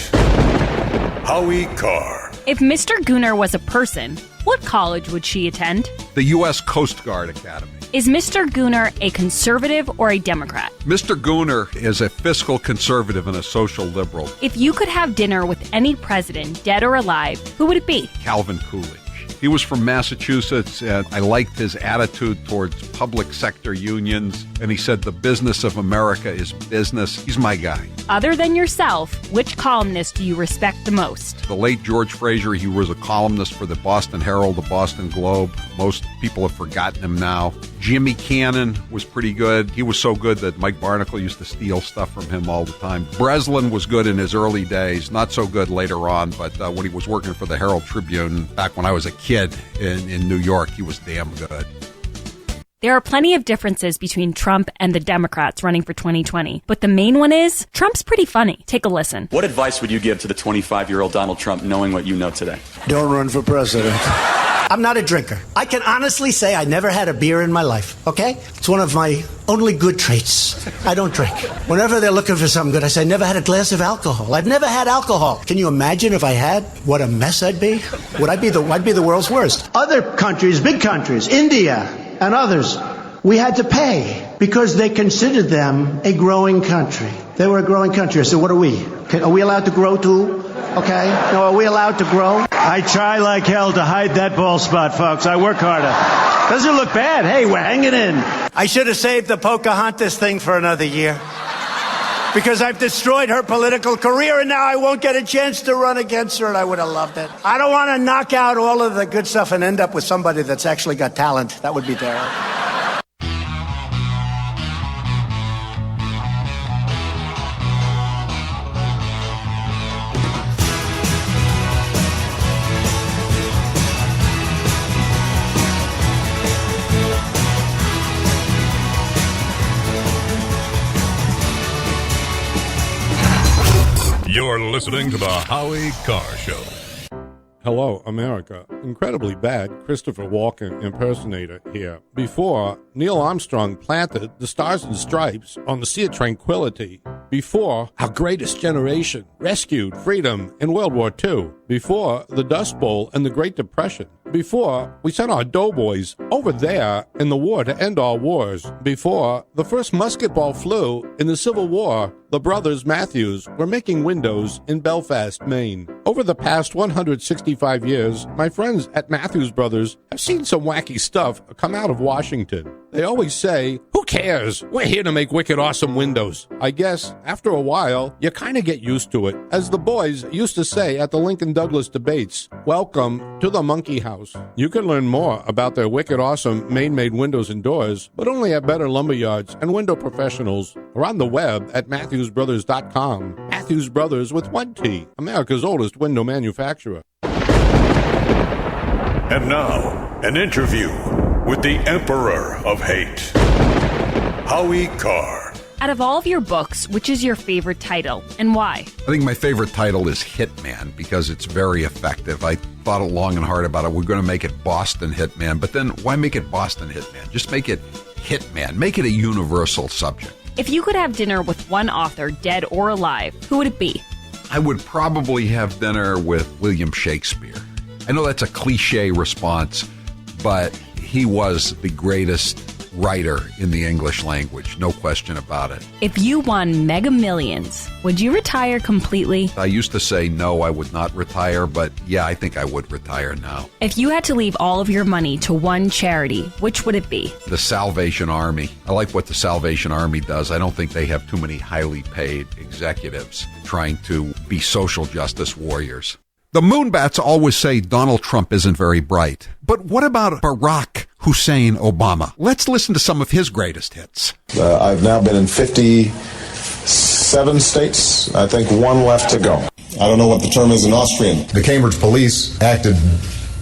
Howie Carr. If Mr. Gooner was a person, what college would she attend? The U.S. Coast Guard Academy. Is Mr. Gooner a conservative or a Democrat? Mr. Gooner is a fiscal conservative and a social liberal. If you could have dinner with any president, dead or alive, who would it be? Calvin Coolidge. He was from Massachusetts, and I liked his attitude towards public sector unions, and he said the business of America is business. He's my guy. Other than yourself, which columnist do you respect the most? The late George Fraser, he was a columnist for the Boston Herald, the Boston Globe. Most people have forgotten him now. Jimmy Cannon was pretty good. He was so good that Mike Barnacle used to steal stuff from him all the time. Breslin was good in his early days, not so good later on, but when he was working for the Herald Tribune back when I was a kid in New York, he was damn good. There are plenty of differences between Trump and the Democrats running for 2020, but the main one is Trump's pretty funny. Take a listen. What advice would you give to the 25-year-old Donald Trump knowing what you know today? Don't run for president. I'm not a drinker. I can honestly say I never had a beer in my life, okay? It's one of my only good traits. I don't drink. Whenever they're looking for something good, I say, I never had a glass of alcohol. I've never had alcohol. Can you imagine if I had? What a mess I'd be. I'd be the world's worst. Other countries, big countries, India and others, we had to pay because they considered them a growing country. They were a growing country. I said, what are we? Are we allowed to grow too? Okay. No, are we allowed to grow? I try like hell to hide that bald spot, folks. I work harder. Doesn't look bad. Hey, we're hanging in. I should have saved the Pocahontas thing for another year. Because I've destroyed her political career, and now I won't get a chance to run against her, and I would have loved it. I don't want to knock out all of the good stuff and end up with somebody that's actually got talent. That would be terrible. You're listening to the Howie Carr Show. Hello, America. Incredibly bad Christopher Walken impersonator here. Before Neil Armstrong planted the Stars and Stripes on the Sea of Tranquility. Before our greatest generation rescued freedom in World War II. Before the Dust Bowl and the Great Depression. Before we sent our doughboys over there in the war to end all wars. Before the first musket ball flew in the Civil War, the brothers Matthews were making windows in Belfast, Maine. Over the past 165 years, my friends at Matthews Brothers have seen some wacky stuff come out of Washington. They always say, who cares? We're here to make wicked awesome windows. I guess after a while, you kind of get used to it. As the boys used to say at the Lincoln Douglas debates, welcome to the Monkey House. You can learn more about their wicked awesome Maine-made windows and doors, but only at better lumberyards and window professionals, or on the web at MatthewsBrothers.com. Matthews Brothers with one T, America's oldest window manufacturer. And now, an interview with the Emperor of Hate, Howie Carr. Out of all of your books, which is your favorite title and why? I think my favorite title is Hitman because it's very effective. I thought long and hard about it. We're going to make it Boston Hitman, but then why make it Boston Hitman? Just make it Hitman. Make it a universal subject. If you could have dinner with one author, dead or alive, who would it be? I would probably have dinner with William Shakespeare. I know that's a cliche response, but he was the greatest writer in the English language, no question about it. If you won Mega Millions, would you retire completely? I used to say no, I would not retire, but yeah, I think I would retire now. If you had to leave all of your money to one charity, which would it be? The Salvation Army. I like what the Salvation Army does. I don't think they have too many highly paid executives trying to be social justice warriors. The Moonbats always say Donald Trump isn't very bright. But what about Barack Hussein Obama? Let's listen to some of his greatest hits. I've now been in 57 states. I think one left to go. I don't know what the term is in Austrian. The Cambridge police acted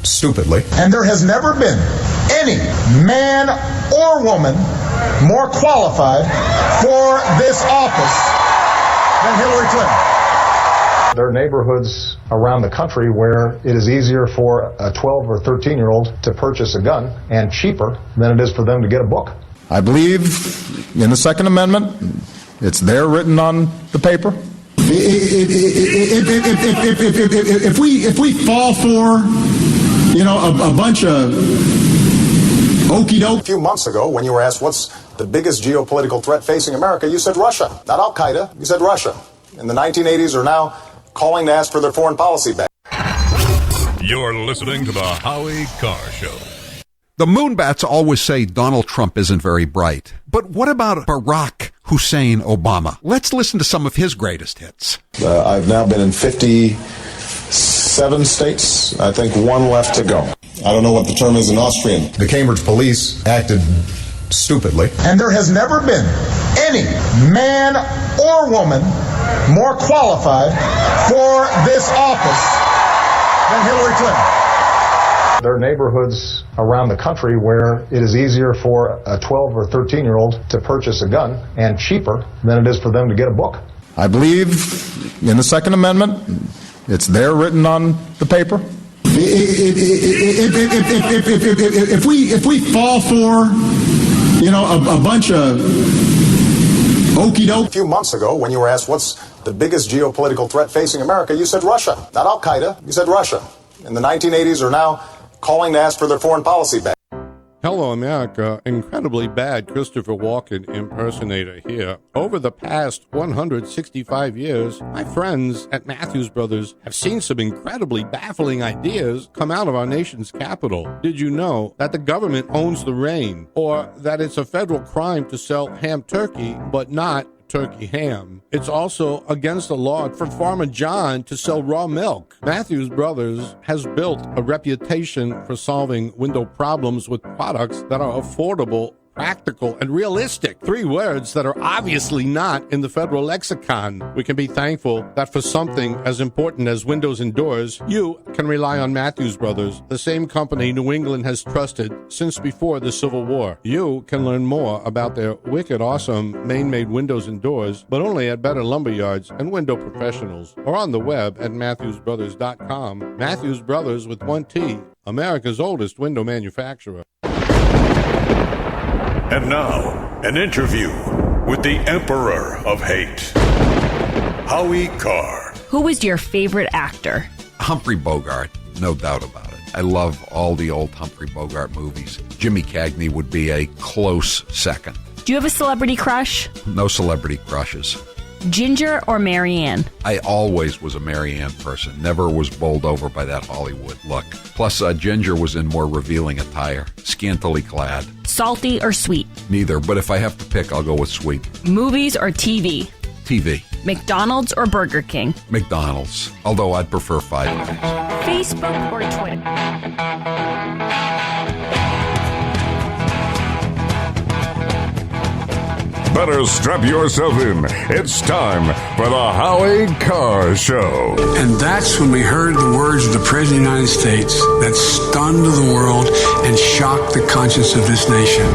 stupidly. And there has never been any man or woman more qualified for this office than Hillary Clinton. There are neighborhoods around the country where it is easier for a 12 or 13-year-old to purchase a gun and cheaper than it is for them to get a book. I believe in the Second Amendment. It's there written on the paper. If we fall for, a bunch of okey doke. A few months ago, when you were asked what's the biggest geopolitical threat facing America, you said Russia, not Al Qaeda. You said Russia. In the 1980s are now calling to ask for their foreign policy back. You're listening to the Howie Carr Show. The Moonbats always say Donald Trump isn't very bright. But what about Barack Hussein Obama? Let's listen to some of his greatest hits. I've now been in 57 states. I think one left to go. I don't know what the term is in Austrian. The Cambridge police acted stupidly. And there has never been any man or woman more qualified for this office than Hillary Clinton. There are neighborhoods around the country where it is easier for a 12 or 13-year-old to purchase a gun and cheaper than it is for them to get a book. I believe in the Second Amendment. It's there written on the paper. If we fall for, a bunch of okey doke. A few months ago, when you were asked what's the biggest geopolitical threat facing America, you said Russia, not Al Qaeda. You said Russia. In the 1980s are now calling to ask for their foreign policy back. Hello, America. Incredibly bad Christopher Walken impersonator here. Over the past 165 years, my friends at Matthews Brothers have seen some incredibly baffling ideas come out of our nation's capital. Did you know that the government owns the rain, or that it's a federal crime to sell ham turkey, but not turkey ham? It's also against the law for Farmer John to sell raw milk. Matthews Brothers has built a reputation for solving window problems with products that are affordable, practical, and realistic. 3 words that are obviously not in the federal lexicon. We can be thankful that for something as important as windows and doors, you can rely on Matthews Brothers, the same company New England has trusted since before the Civil War. You can learn more about their wicked awesome Maine-made windows and doors, but only at better lumberyards and window professionals, or on the web at MatthewsBrothers.com. Matthews Brothers with 1 T, America's oldest window manufacturer. And now, an interview with the Emperor of Hate, Howie Carr. Who was your favorite actor? Humphrey Bogart, no doubt about it. I love all the old Humphrey Bogart movies. Jimmy Cagney would be a close second. Do you have a celebrity crush? No celebrity crushes. Ginger or Marianne? I always was a Marianne person. Never was bowled over by that Hollywood look. Plus, Ginger was in more revealing attire, scantily clad. Salty or sweet? Neither, but if I have to pick, I'll go with sweet. Movies or TV? TV. McDonald's or Burger King? McDonald's, although I'd prefer Five Guys. Facebook or Twitter? Better strap yourself in. It's time for the Howie Carr Show. And that's when we heard the words of the President of the United States that stunned the world and shocked the conscience of this nation.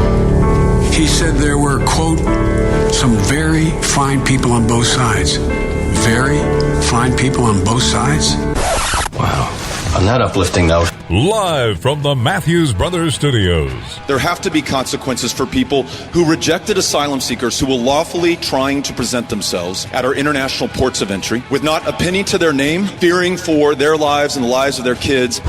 He said there were, quote, some very fine people on both sides. Very fine people on both sides? Wow. On that uplifting note. Live from the Matthews Brothers Studios. There have to be consequences for people who rejected asylum seekers who will lawfully trying to present themselves at our international ports of entry with not a penny to their name, fearing for their lives and the lives of their kids.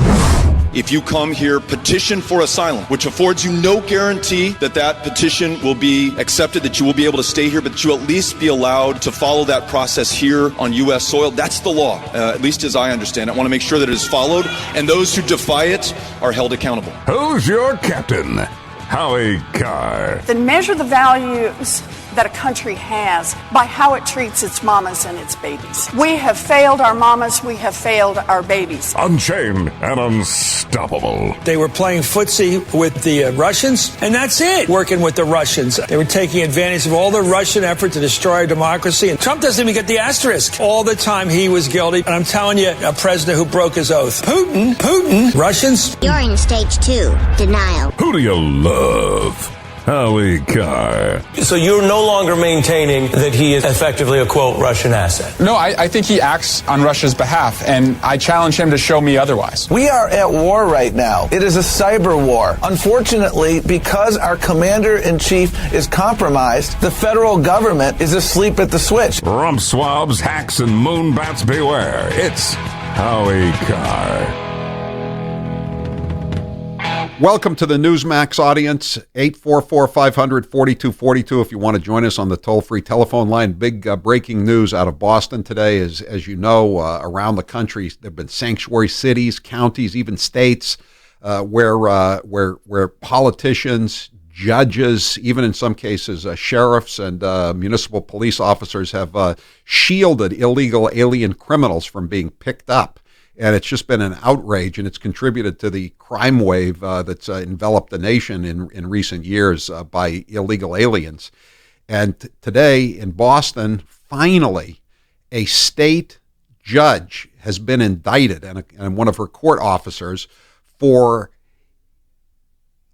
If you come here, petition for asylum, which affords you no guarantee that that petition will be accepted, that you will be able to stay here, but that you at least be allowed to follow that process here on U.S. soil. That's the law, at least as I understand it. I want to make sure that it is followed, and those who defy it are held accountable. Who's your captain? Howie Carr. Then measure the values that a country has by how it treats its mamas and its babies. We have failed our mamas, we have failed our babies. Unchained and unstoppable. They were playing footsie with the Russians, and that's it, working with the Russians. They were taking advantage of all the Russian effort to destroy our democracy, and Trump doesn't even get the asterisk. All the time he was guilty, and I'm telling you, a president who broke his oath. Putin, Russians. You're in stage 2, denial. Who do you love? Howie Carr. So you're no longer maintaining that he is effectively a, quote, Russian asset? No, I think he acts on Russia's behalf, and I challenge him to show me otherwise. We are at war right now. It is a cyber war. Unfortunately, because our commander-in-chief is compromised, the federal government is asleep at the switch. Rump swabs, hacks, and moonbats beware. It's Howie Carr. Welcome to the Newsmax audience, 844-500-4242 if you want to join us on the toll-free telephone line. Big breaking news out of Boston today. As you know, around the country, there have been sanctuary cities, counties, even states where politicians, judges, even in some cases sheriffs and municipal police officers have shielded illegal alien criminals from being picked up. And it's just been an outrage, and it's contributed to the crime wave that's enveloped the nation in recent years by illegal aliens. And today in Boston, finally, a state judge has been indicted, and one of her court officers, for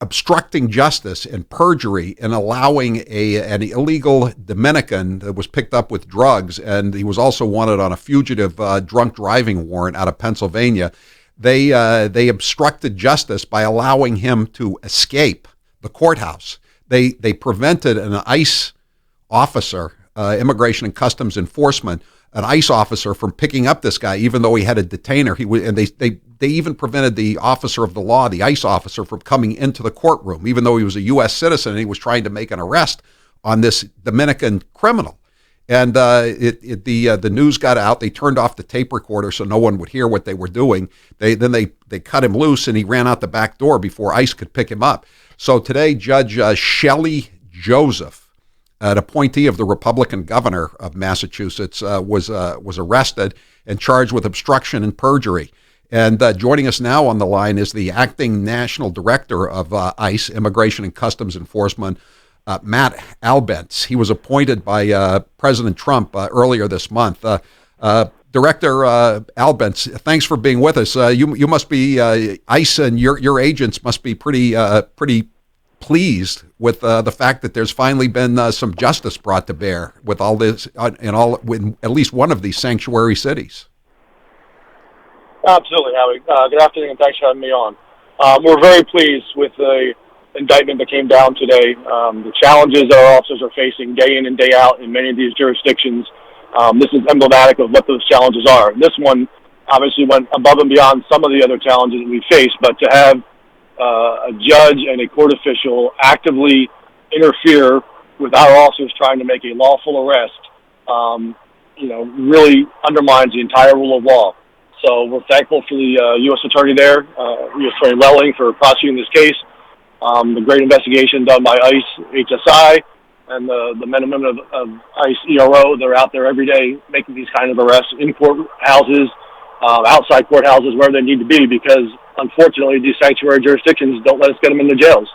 obstructing justice and perjury and allowing an illegal Dominican that was picked up with drugs, and he was also wanted on a fugitive drunk driving warrant out of Pennsylvania. They obstructed justice by allowing him to escape the courthouse. They prevented an ICE officer, Immigration and Customs Enforcement, an ICE officer from picking up this guy, even though he had a detainer. They even prevented the officer of the law, the ICE officer, from coming into the courtroom, even though he was a U.S. citizen and he was trying to make an arrest on this Dominican criminal. And the news got out. They turned off the tape recorder so no one would hear what they were doing. They cut him loose, and he ran out the back door before ICE could pick him up. So today, Judge Shelley Joseph, an appointee of the Republican governor of Massachusetts, was arrested and charged with obstruction and perjury. And joining us now on the line is the acting national director of ICE, Immigration and Customs Enforcement, Matt Albence. He was appointed by President Trump earlier this month. Director Albence, thanks for being with us. You must be ICE, and your agents must be pretty pleased with the fact that there's finally been some justice brought to bear with all this in at least one of these sanctuary cities. Absolutely, Howie. Good afternoon, and thanks for having me on. We're very pleased with the indictment that came down today. The challenges that our officers are facing day in and day out in many of these jurisdictions, this is emblematic of what those challenges are. This one obviously went above and beyond some of the other challenges that we face, but to have a judge and a court official actively interfere with our officers trying to make a lawful arrest, really undermines the entire rule of law. So we're thankful for the U.S. Attorney there, U.S. Attorney Lelling, for prosecuting this case. The great investigation done by ICE, HSI, and the men and women of ICE ERO. They're out there every day making these kind of arrests in courthouses, outside courthouses, where they need to be, because unfortunately these sanctuary jurisdictions don't let us get them in the jails.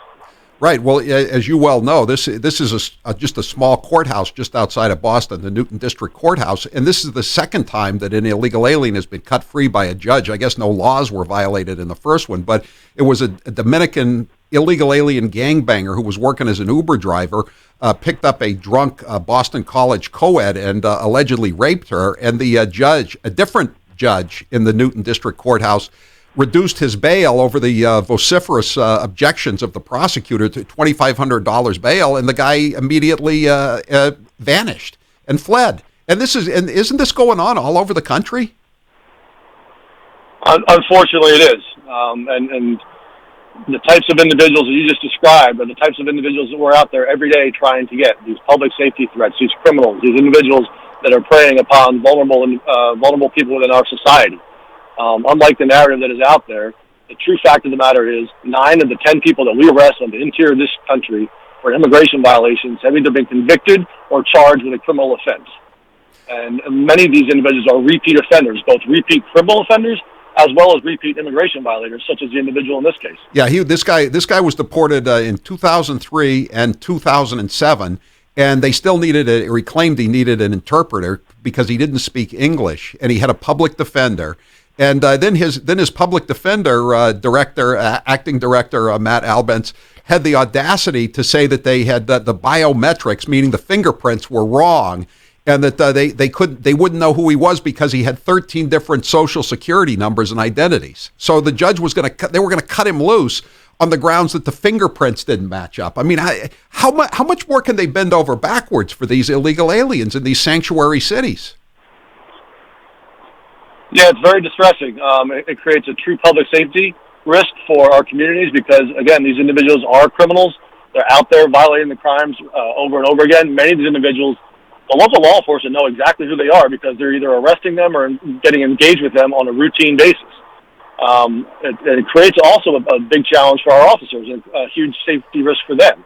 Right. Well, as you well know, this is just a small courthouse just outside of Boston, the Newton District Courthouse, and this is the second time that an illegal alien has been cut free by a judge. I guess no laws were violated in the first one, but it was a Dominican illegal alien gangbanger who was working as an Uber driver, picked up a drunk Boston College co-ed and allegedly raped her, and the judge, a different judge in the Newton District Courthouse, reduced his bail over the vociferous objections of the prosecutor to $2,500 bail, and the guy immediately vanished and fled. And isn't this going on all over the country? Unfortunately, it is. And the types of individuals that you just described are the types of individuals that we're out there every day trying to get. These public safety threats, these criminals, these individuals that are preying upon vulnerable people within our society. Unlike the narrative that is out there, the true fact of the matter is 9 of the 10 people that we arrest on the interior of this country for immigration violations have either been convicted or charged with a criminal offense. And many of these individuals are repeat offenders, both repeat criminal offenders as well as repeat immigration violators, such as the individual in this case. Yeah, this guy was deported in 2003 and 2007, and they still needed he claimed he needed an interpreter because he didn't speak English, and he had a public defender. And then his public defender acting director Matt Albence had the audacity to say that they had the biometrics, meaning the fingerprints, were wrong, and that they wouldn't know who he was because he had 13 different social security numbers and identities. So the judge was they were going to cut him loose on the grounds that the fingerprints didn't match up. I mean, how much more can they bend over backwards for these illegal aliens in these sanctuary cities? Yeah, it's very distressing. It creates a true public safety risk for our communities because, again, these individuals are criminals. They're out there violating the crimes over and over again. Many of these individuals, the local law enforcement know exactly who they are because they're either arresting them or getting engaged with them on a routine basis. It creates also a big challenge for our officers and a huge safety risk for them.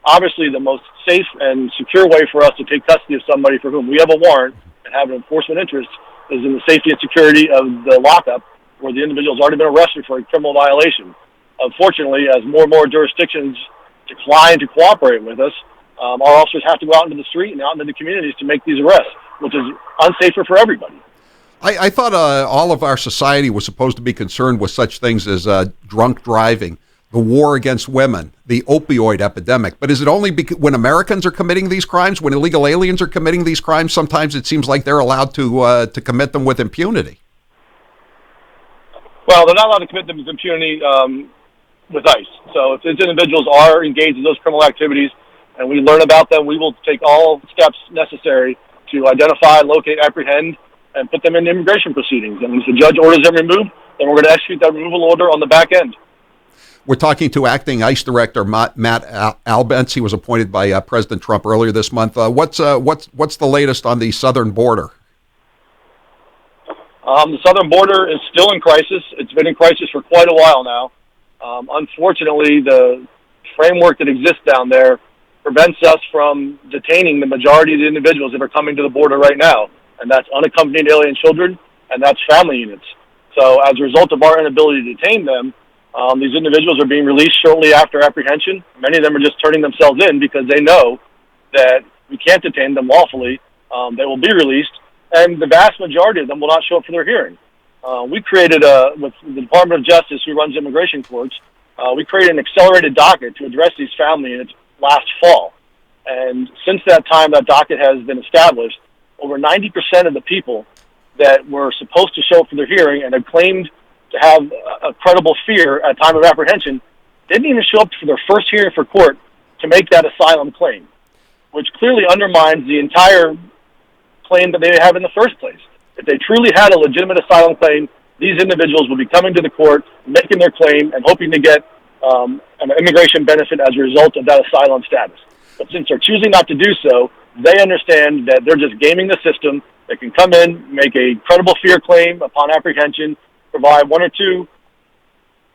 Obviously, the most safe and secure way for us to take custody of somebody for whom we have a warrant and have an enforcement interest is in the safety and security of the lockup where the individual's already been arrested for a criminal violation. Unfortunately, as more and more jurisdictions decline to cooperate with us, our officers have to go out into the street and out into the communities to make these arrests, which is unsafer for everybody. I thought all of our society was supposed to be concerned with such things as drunk driving, the war against women, the opioid epidemic. But is it only when Americans are committing these crimes, when illegal aliens are committing these crimes, sometimes it seems like they're allowed to commit them with impunity? Well, they're not allowed to commit them with impunity with ICE. So if these individuals are engaged in those criminal activities and we learn about them, we will take all steps necessary to identify, locate, apprehend, and put them in immigration proceedings. And if the judge orders them removed, then we're going to execute that removal order on the back end. We're talking to acting ICE Director Matt Albence. He was appointed by President Trump earlier this month. What's the latest on the southern border? The southern border is still in crisis. It's been in crisis for quite a while now. Unfortunately, the framework that exists down there prevents us from detaining the majority of the individuals that are coming to the border right now, and that's unaccompanied alien children, and that's family units. So as a result of our inability to detain them, these individuals are being released shortly after apprehension. Many of them are just turning themselves in because they know that we can't detain them lawfully. They will be released, and the vast majority of them will not show up for their hearing. We created, with the Department of Justice, who runs immigration courts, we created an accelerated docket to address these family units last fall. And since that time, that docket has been established. Over 90% of the people that were supposed to show up for their hearing and had claimed to have a credible fear at time of apprehension didn't even show up for their first hearing for court to make that asylum claim, which clearly undermines the entire claim that they have in the first place. If they truly had a legitimate asylum claim, these individuals will be coming to the court, making their claim, and hoping to get an immigration benefit as a result of that asylum status. But since they're choosing not to do so, they understand that they're just gaming the system. They can come in, make a credible fear claim upon apprehension, provide one or two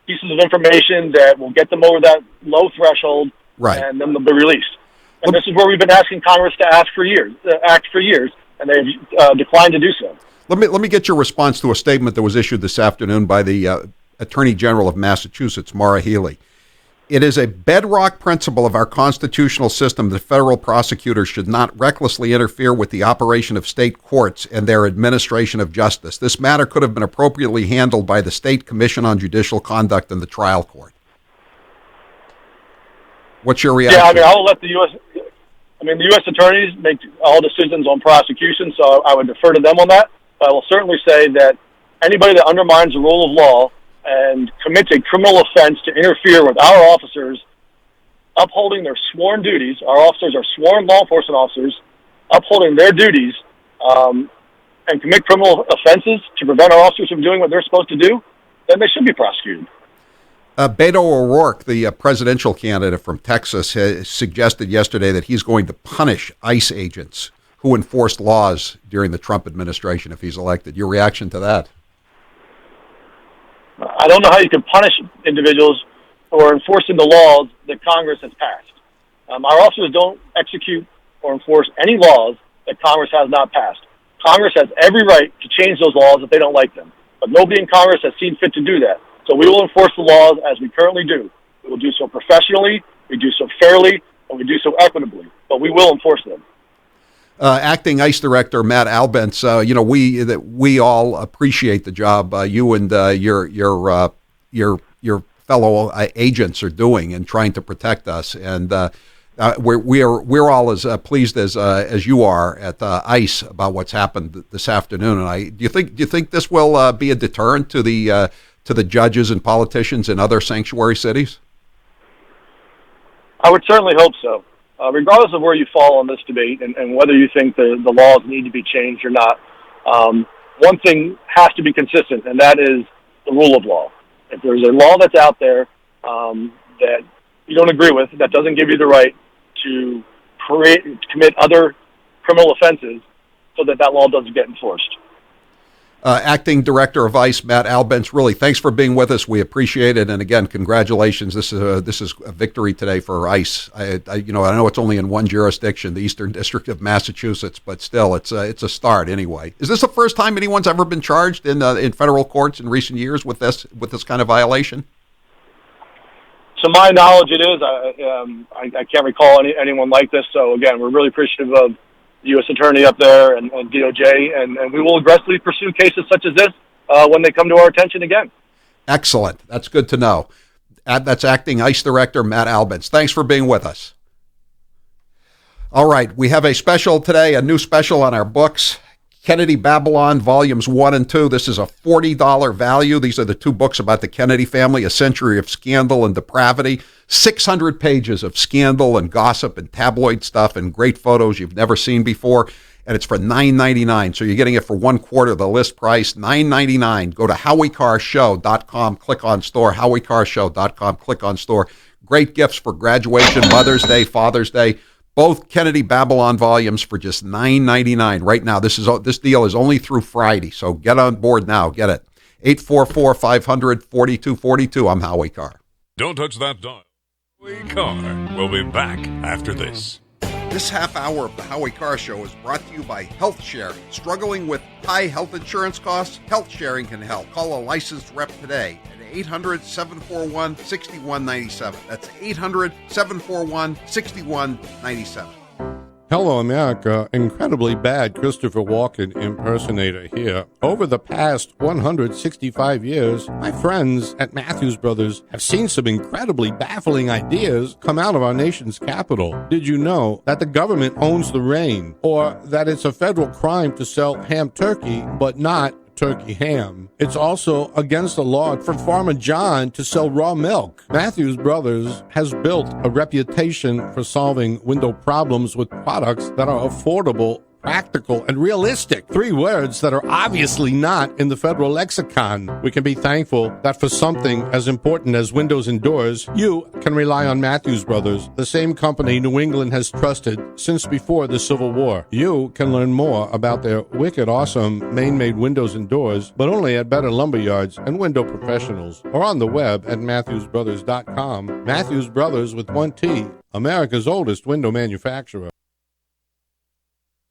pieces of information that will get them over that low threshold, right, and then they'll be released. And this is where we've been asking Congress to act for years, and they've declined to do so. Let me get your response to a statement that was issued this afternoon by the Attorney General of Massachusetts, Maura Healey. It is a bedrock principle of our constitutional system that federal prosecutors should not recklessly interfere with the operation of state courts and their administration of justice. This matter could have been appropriately handled by the State Commission on Judicial Conduct and the trial court. What's your reaction? Yeah, I will let the U.S. attorneys make all decisions on prosecution, so I would defer to them on that. But I will certainly say that anybody that undermines the rule of law and commits a criminal offense to interfere with our officers upholding their sworn duties, our officers are sworn law enforcement officers, upholding their duties, and commit criminal offenses to prevent our officers from doing what they're supposed to do, then they should be prosecuted. Beto O'Rourke, the presidential candidate from Texas, has suggested yesterday that he's going to punish ICE agents who enforced laws during the Trump administration if he's elected. Your reaction to that? I don't know how you can punish individuals for enforcing the laws that Congress has passed. Our officers don't execute or enforce any laws that Congress has not passed. Congress has every right to change those laws if they don't like them, but nobody in Congress has seen fit to do that. So we will enforce the laws as we currently do. We will do so professionally, we do so fairly, and we do so equitably, but we will enforce them. Acting ICE Director Matt Albence, we all appreciate the job you and your fellow agents are doing in trying to protect us, and we're all as pleased as you are at ICE about what's happened this afternoon. And do you think this will be a deterrent to the judges and politicians in other sanctuary cities? I would certainly hope so. Regardless of where you fall on this debate and whether you think the laws need to be changed or not, one thing has to be consistent, and that is the rule of law. If there's a law that's out there that you don't agree with, that doesn't give you the right to commit other criminal offenses so that law doesn't get enforced. Acting Director of ICE, Matt Albence, really, thanks for being with us. We appreciate it. And again, congratulations. This is a victory today for ICE. I know it's only in one jurisdiction, the Eastern District of Massachusetts, but still, it's a start anyway. Is this the first time anyone's ever been charged in federal courts in recent years with this kind of violation? To my knowledge, it is. I can't recall anyone like this. So again, we're really appreciative of the U.S. Attorney up there and DOJ, and we will aggressively pursue cases such as this when they come to our attention again. Excellent. That's good to know. That's Acting ICE Director Matt Albence. Thanks for being with us. All right, we have a special today, a new special on our books, Kennedy Babylon, Volumes 1 and 2. This is a $40 value. These are the two books about the Kennedy family, a century of scandal and depravity. 600 pages of scandal and gossip and tabloid stuff and great photos you've never seen before. And it's for $9.99. So you're getting it for 1/4 of the list price, $9.99. Go to HowieCarrShow.com, click on store, HowieCarrShow.com, click on store. Great gifts for graduation, Mother's Day, Father's Day. Both Kennedy Babylon volumes for just $9.99 right now. This deal is only through Friday, so get on board now. Get it. 844-500-4242. I'm Howie Carr. Don't touch that dial. Howie Carr will be back after this. This half hour of the Howie Carr Show is brought to you by Health Sharing. Struggling with high health insurance costs? Health Sharing can help. Call a licensed rep today at 800-741-6197. That's 800-741-6197. Hello, America. Incredibly bad Christopher Walken impersonator here. Over the past 165 years, my friends at Matthews Brothers have seen some incredibly baffling ideas come out of our nation's capital. Did you know that the government owns the rain? Or that it's a federal crime to sell ham turkey, but not turkey ham? It's also against the law for Farmer John to sell raw milk. Matthews Brothers has built a reputation for solving window problems with products that are affordable, practical, and realistic. 3 words that are obviously not in the federal lexicon. We can be thankful that for something as important as windows and doors, you can rely on Matthews Brothers, the same company New England has trusted since before the Civil War. You can learn more about their wicked awesome Maine-made windows and doors, but only at better lumberyards and window professionals, or on the web at MatthewsBrothers.com. Matthews Brothers with 1 T, America's oldest window manufacturer.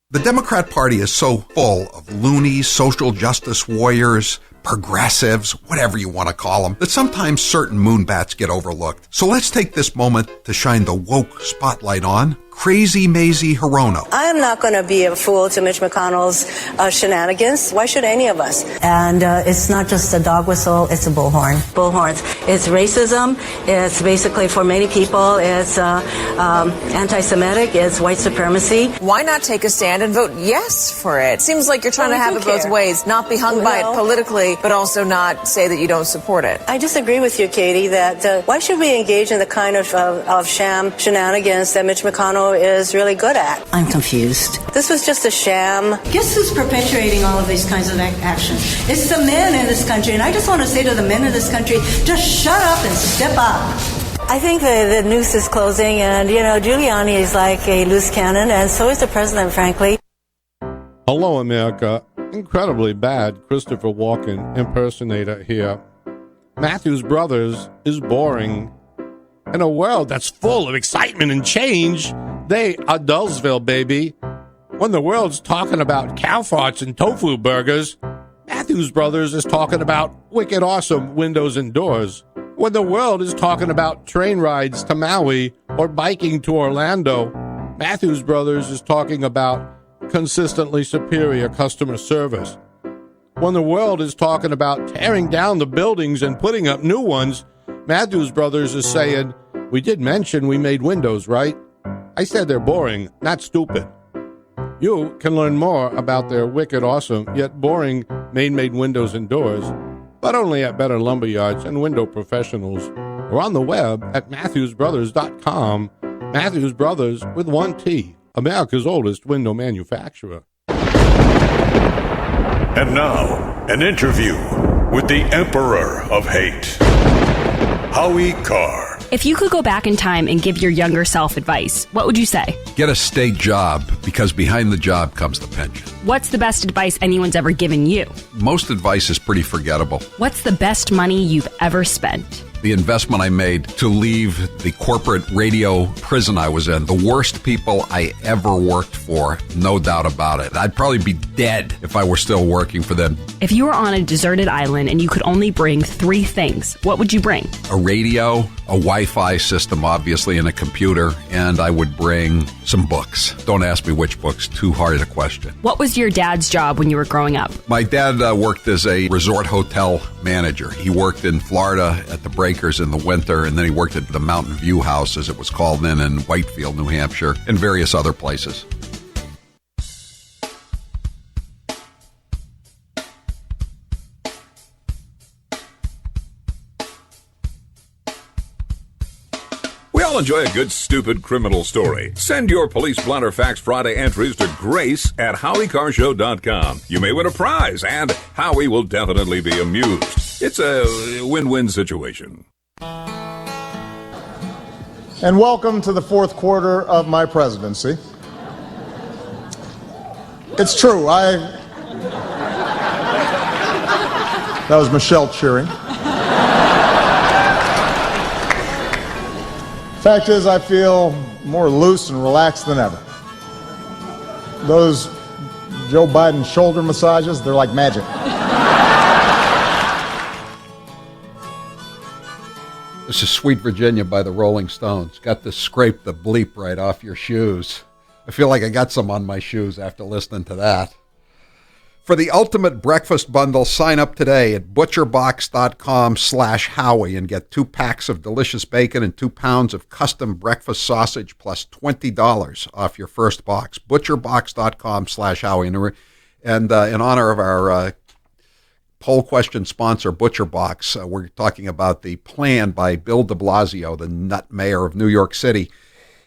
The Democrat Party is so full of loonies, social justice warriors, progressives, whatever you want to call them, that sometimes certain moonbats get overlooked. So let's take this moment to shine the woke spotlight on Crazy Mazie Hirono. I am not going to be a fool to Mitch McConnell's shenanigans. Why should any of us? And it's not just a dog whistle, it's a bullhorn. Bullhorns. It's racism. It's basically, for many people, it's anti-Semitic. It's white supremacy. Why not take a stand and vote yes for it? Seems like you're trying to have it both ways, not be hung by it politically, but also not say that you don't support it. I disagree with you, Katie, that why should we engage in the kind of sham shenanigans that Mitch McConnell is really good at? I'm confused. This was just a sham. Guess who's perpetuating all of these kinds of actions? It's the men in this country, and I just want to say to the men in this country, just shut up and step up. I think the noose is closing, and, Giuliani is like a loose cannon, and so is the president, frankly. Hello, America. Incredibly bad Christopher Walken impersonator here. Matthews Brothers is boring. In a world that's full of excitement and change, they are Dullsville, baby. When the world's talking about cow farts and tofu burgers, Matthews Brothers is talking about wicked awesome windows and doors. When the world is talking about train rides to Maui or biking to Orlando, Matthews Brothers is talking about consistently superior customer service. When the world is talking about tearing down the buildings and putting up new ones, Matthews Brothers is saying, we did mention we made windows, right? I said they're boring, not stupid. You can learn more about their wicked awesome yet boring Maine-made windows and doors, but only at better lumberyards and window professionals, or on the web at MatthewsBrothers.com. Matthews Brothers with 1 T, America's oldest window manufacturer. And now, an interview with the Emperor of Hate, Howie Carr. If you could go back in time and give your younger self advice, what would you say? Get a state job, because behind the job comes the pension. What's the best advice anyone's ever given you? Most advice is pretty forgettable. What's the best money you've ever spent? the investment I made to leave the corporate radio prison I was in. The worst people I ever worked for, no doubt about it. I'd probably be dead if I were still working for them. If you were on a deserted island and you could only bring 3 things, what would you bring? A radio, a Wi-Fi system, obviously, and a computer, and I would bring some books. Don't ask me which books, too hard a question. What was your dad's job when you were growing up? My dad worked as a resort hotel manager. He worked in Florida at the Breakers in the winter, and then he worked at the Mountain View House, as it was called then, in Whitefield, New Hampshire, and various other places. We all enjoy a good, stupid criminal story. Send your Police Blotter Facts Friday entries to Grace at HowieCarShow.com. You may win a prize, and Howie will definitely be amused. It's a win-win situation. And welcome to the fourth quarter of my presidency. It's true, that was Michelle cheering. Fact is, I feel more loose and relaxed than ever. Those Joe Biden shoulder massages, they're like magic. This is Sweet Virginia by the Rolling Stones. Got to scrape the bleep right off your shoes. I feel like I got some on my shoes after listening to that. For the ultimate breakfast bundle, sign up today at butcherbox.com/Howie and get 2 packs of delicious bacon and 2 pounds of custom breakfast sausage plus $20 off your first box. Butcherbox.com/Howie. And in honor of our poll question sponsor, ButcherBox, we're talking about the plan by Bill de Blasio, the nut mayor of New York City.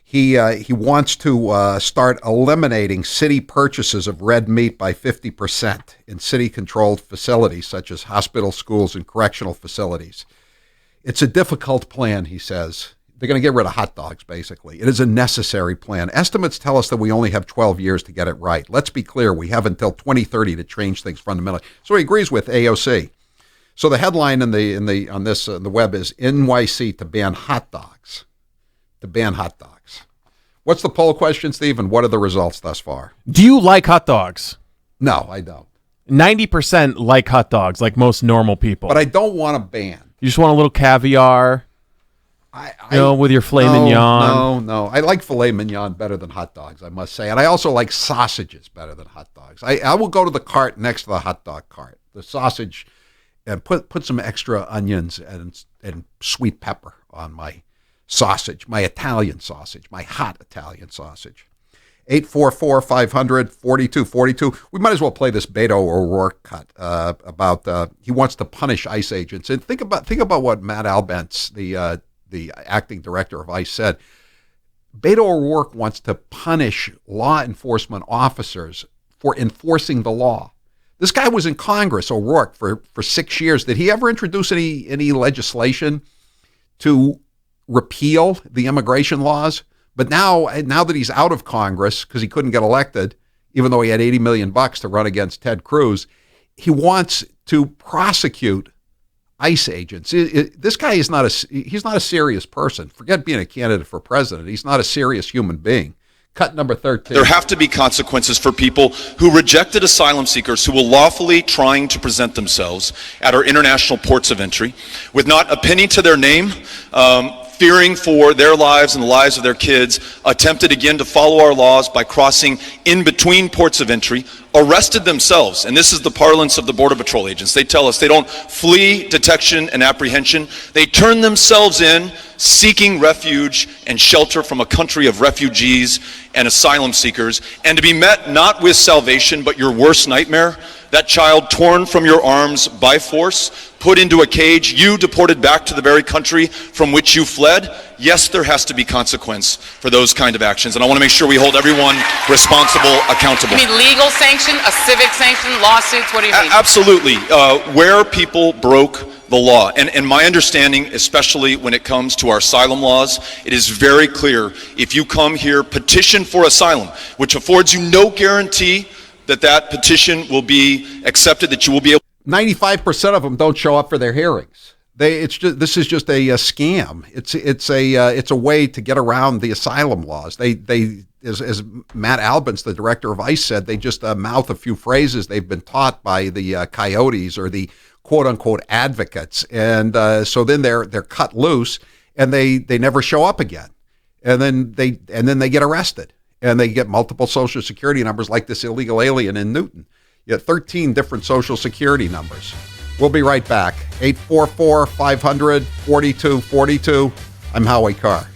He wants to start eliminating city purchases of red meat by 50% in city-controlled facilities such as hospitals, schools, and correctional facilities. It's a difficult plan, he says. They're going to get rid of hot dogs, basically. It is a necessary plan. Estimates tell us that we only have 12 years to get it right. Let's be clear, we have until 2030 to change things fundamentally. So he agrees with AOC. So the headline on the web is NYC to ban hot dogs. To ban hot dogs. What's the poll question, Steve, and what are the results thus far? Do you like hot dogs? No, I don't. 90% like hot dogs, like most normal people. But I don't want to ban. You just want a little caviar, with your filet mignon. No. I like filet mignon better than hot dogs, I must say. And I also like sausages better than hot dogs. I will go to the cart next to the hot dog cart, the sausage, and put some extra onions and sweet pepper on my sausage, my Italian sausage, my hot Italian sausage. 844-500-4242. We might as well play this Beto O'Rourke cut about he wants to punish ICE agents. And think about what Matt Albence, the acting director of ICE, said. Beto O'Rourke wants to punish law enforcement officers for enforcing the law. This guy was in Congress, O'Rourke, for 6 years. Did he ever introduce any legislation to repeal the immigration laws? But now that he's out of Congress because he couldn't get elected, even though he had $80 million to run against Ted Cruz, he wants to prosecute ICE agents. This guy is he's not a serious person. Forget being a candidate for president. He's not a serious human being. Cut number 13. There have to be consequences for people who rejected asylum seekers who were lawfully trying to present themselves at our international ports of entry with not a penny to their name, fearing for their lives and the lives of their kids, attempted again to follow our laws by crossing in between ports of entry, arrested themselves. And this is the parlance of the Border Patrol agents. They tell us they don't flee detection and apprehension. They turn themselves in, seeking refuge and shelter from a country of refugees and asylum seekers, and to be met not with salvation, but your worst nightmare, that child torn from your arms by force, put into a cage, you deported back to the very country from which you fled. Yes, there has to be consequence for those kind of actions, and I want to make sure we hold everyone responsible, accountable. You mean legal sanction, a civic sanction, lawsuits? What do you mean? Absolutely. Where people broke the law, and my understanding, especially when it comes to our asylum laws, it is very clear. If you come here, petition for asylum, which affords you no guarantee that petition will be accepted, that you will be able. 95% of them don't show up for their hearings. This is just a scam. It's a way to get around the asylum laws. They as Matt Albence, the director of ICE, said, they just mouth a few phrases they've been taught by the coyotes or the quote unquote advocates, and so then they're cut loose and they never show up again, and then they get arrested and they get multiple social security numbers like this illegal alien in Newton. You have 13 different social security numbers. We'll be right back. 844-500-4242. I'm Howie Carr.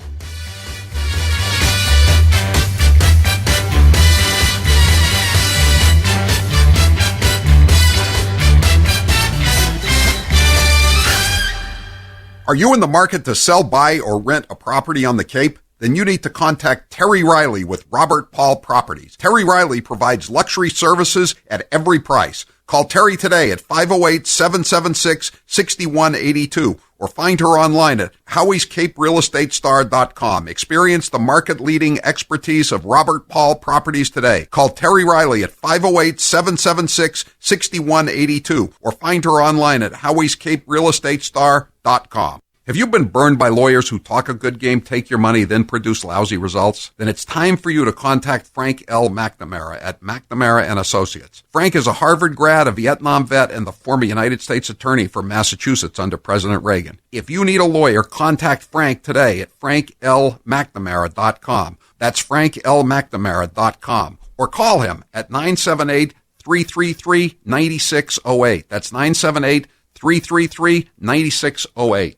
Are you in the market to sell, buy, or rent a property on the Cape? Then you need to contact Terry Riley with Robert Paul Properties. Terry Riley provides luxury services at every price. Call Terry today at 508-776-6182 or find her online at howiescaperealestatestar.com. Experience the market-leading expertise of Robert Paul Properties today. Call Terry Riley at 508-776-6182 or find her online at howiescaperealestatestar.com. Have you been burned by lawyers who talk a good game, take your money, then produce lousy results? Then it's time for you to contact Frank L. McNamara at McNamara & Associates. Frank is a Harvard grad, a Vietnam vet, and the former United States Attorney for Massachusetts under President Reagan. If you need a lawyer, contact Frank today at franklmcnamara.com. That's franklmcnamara.com. Or call him at 978-333-9608. That's 978-333-9608.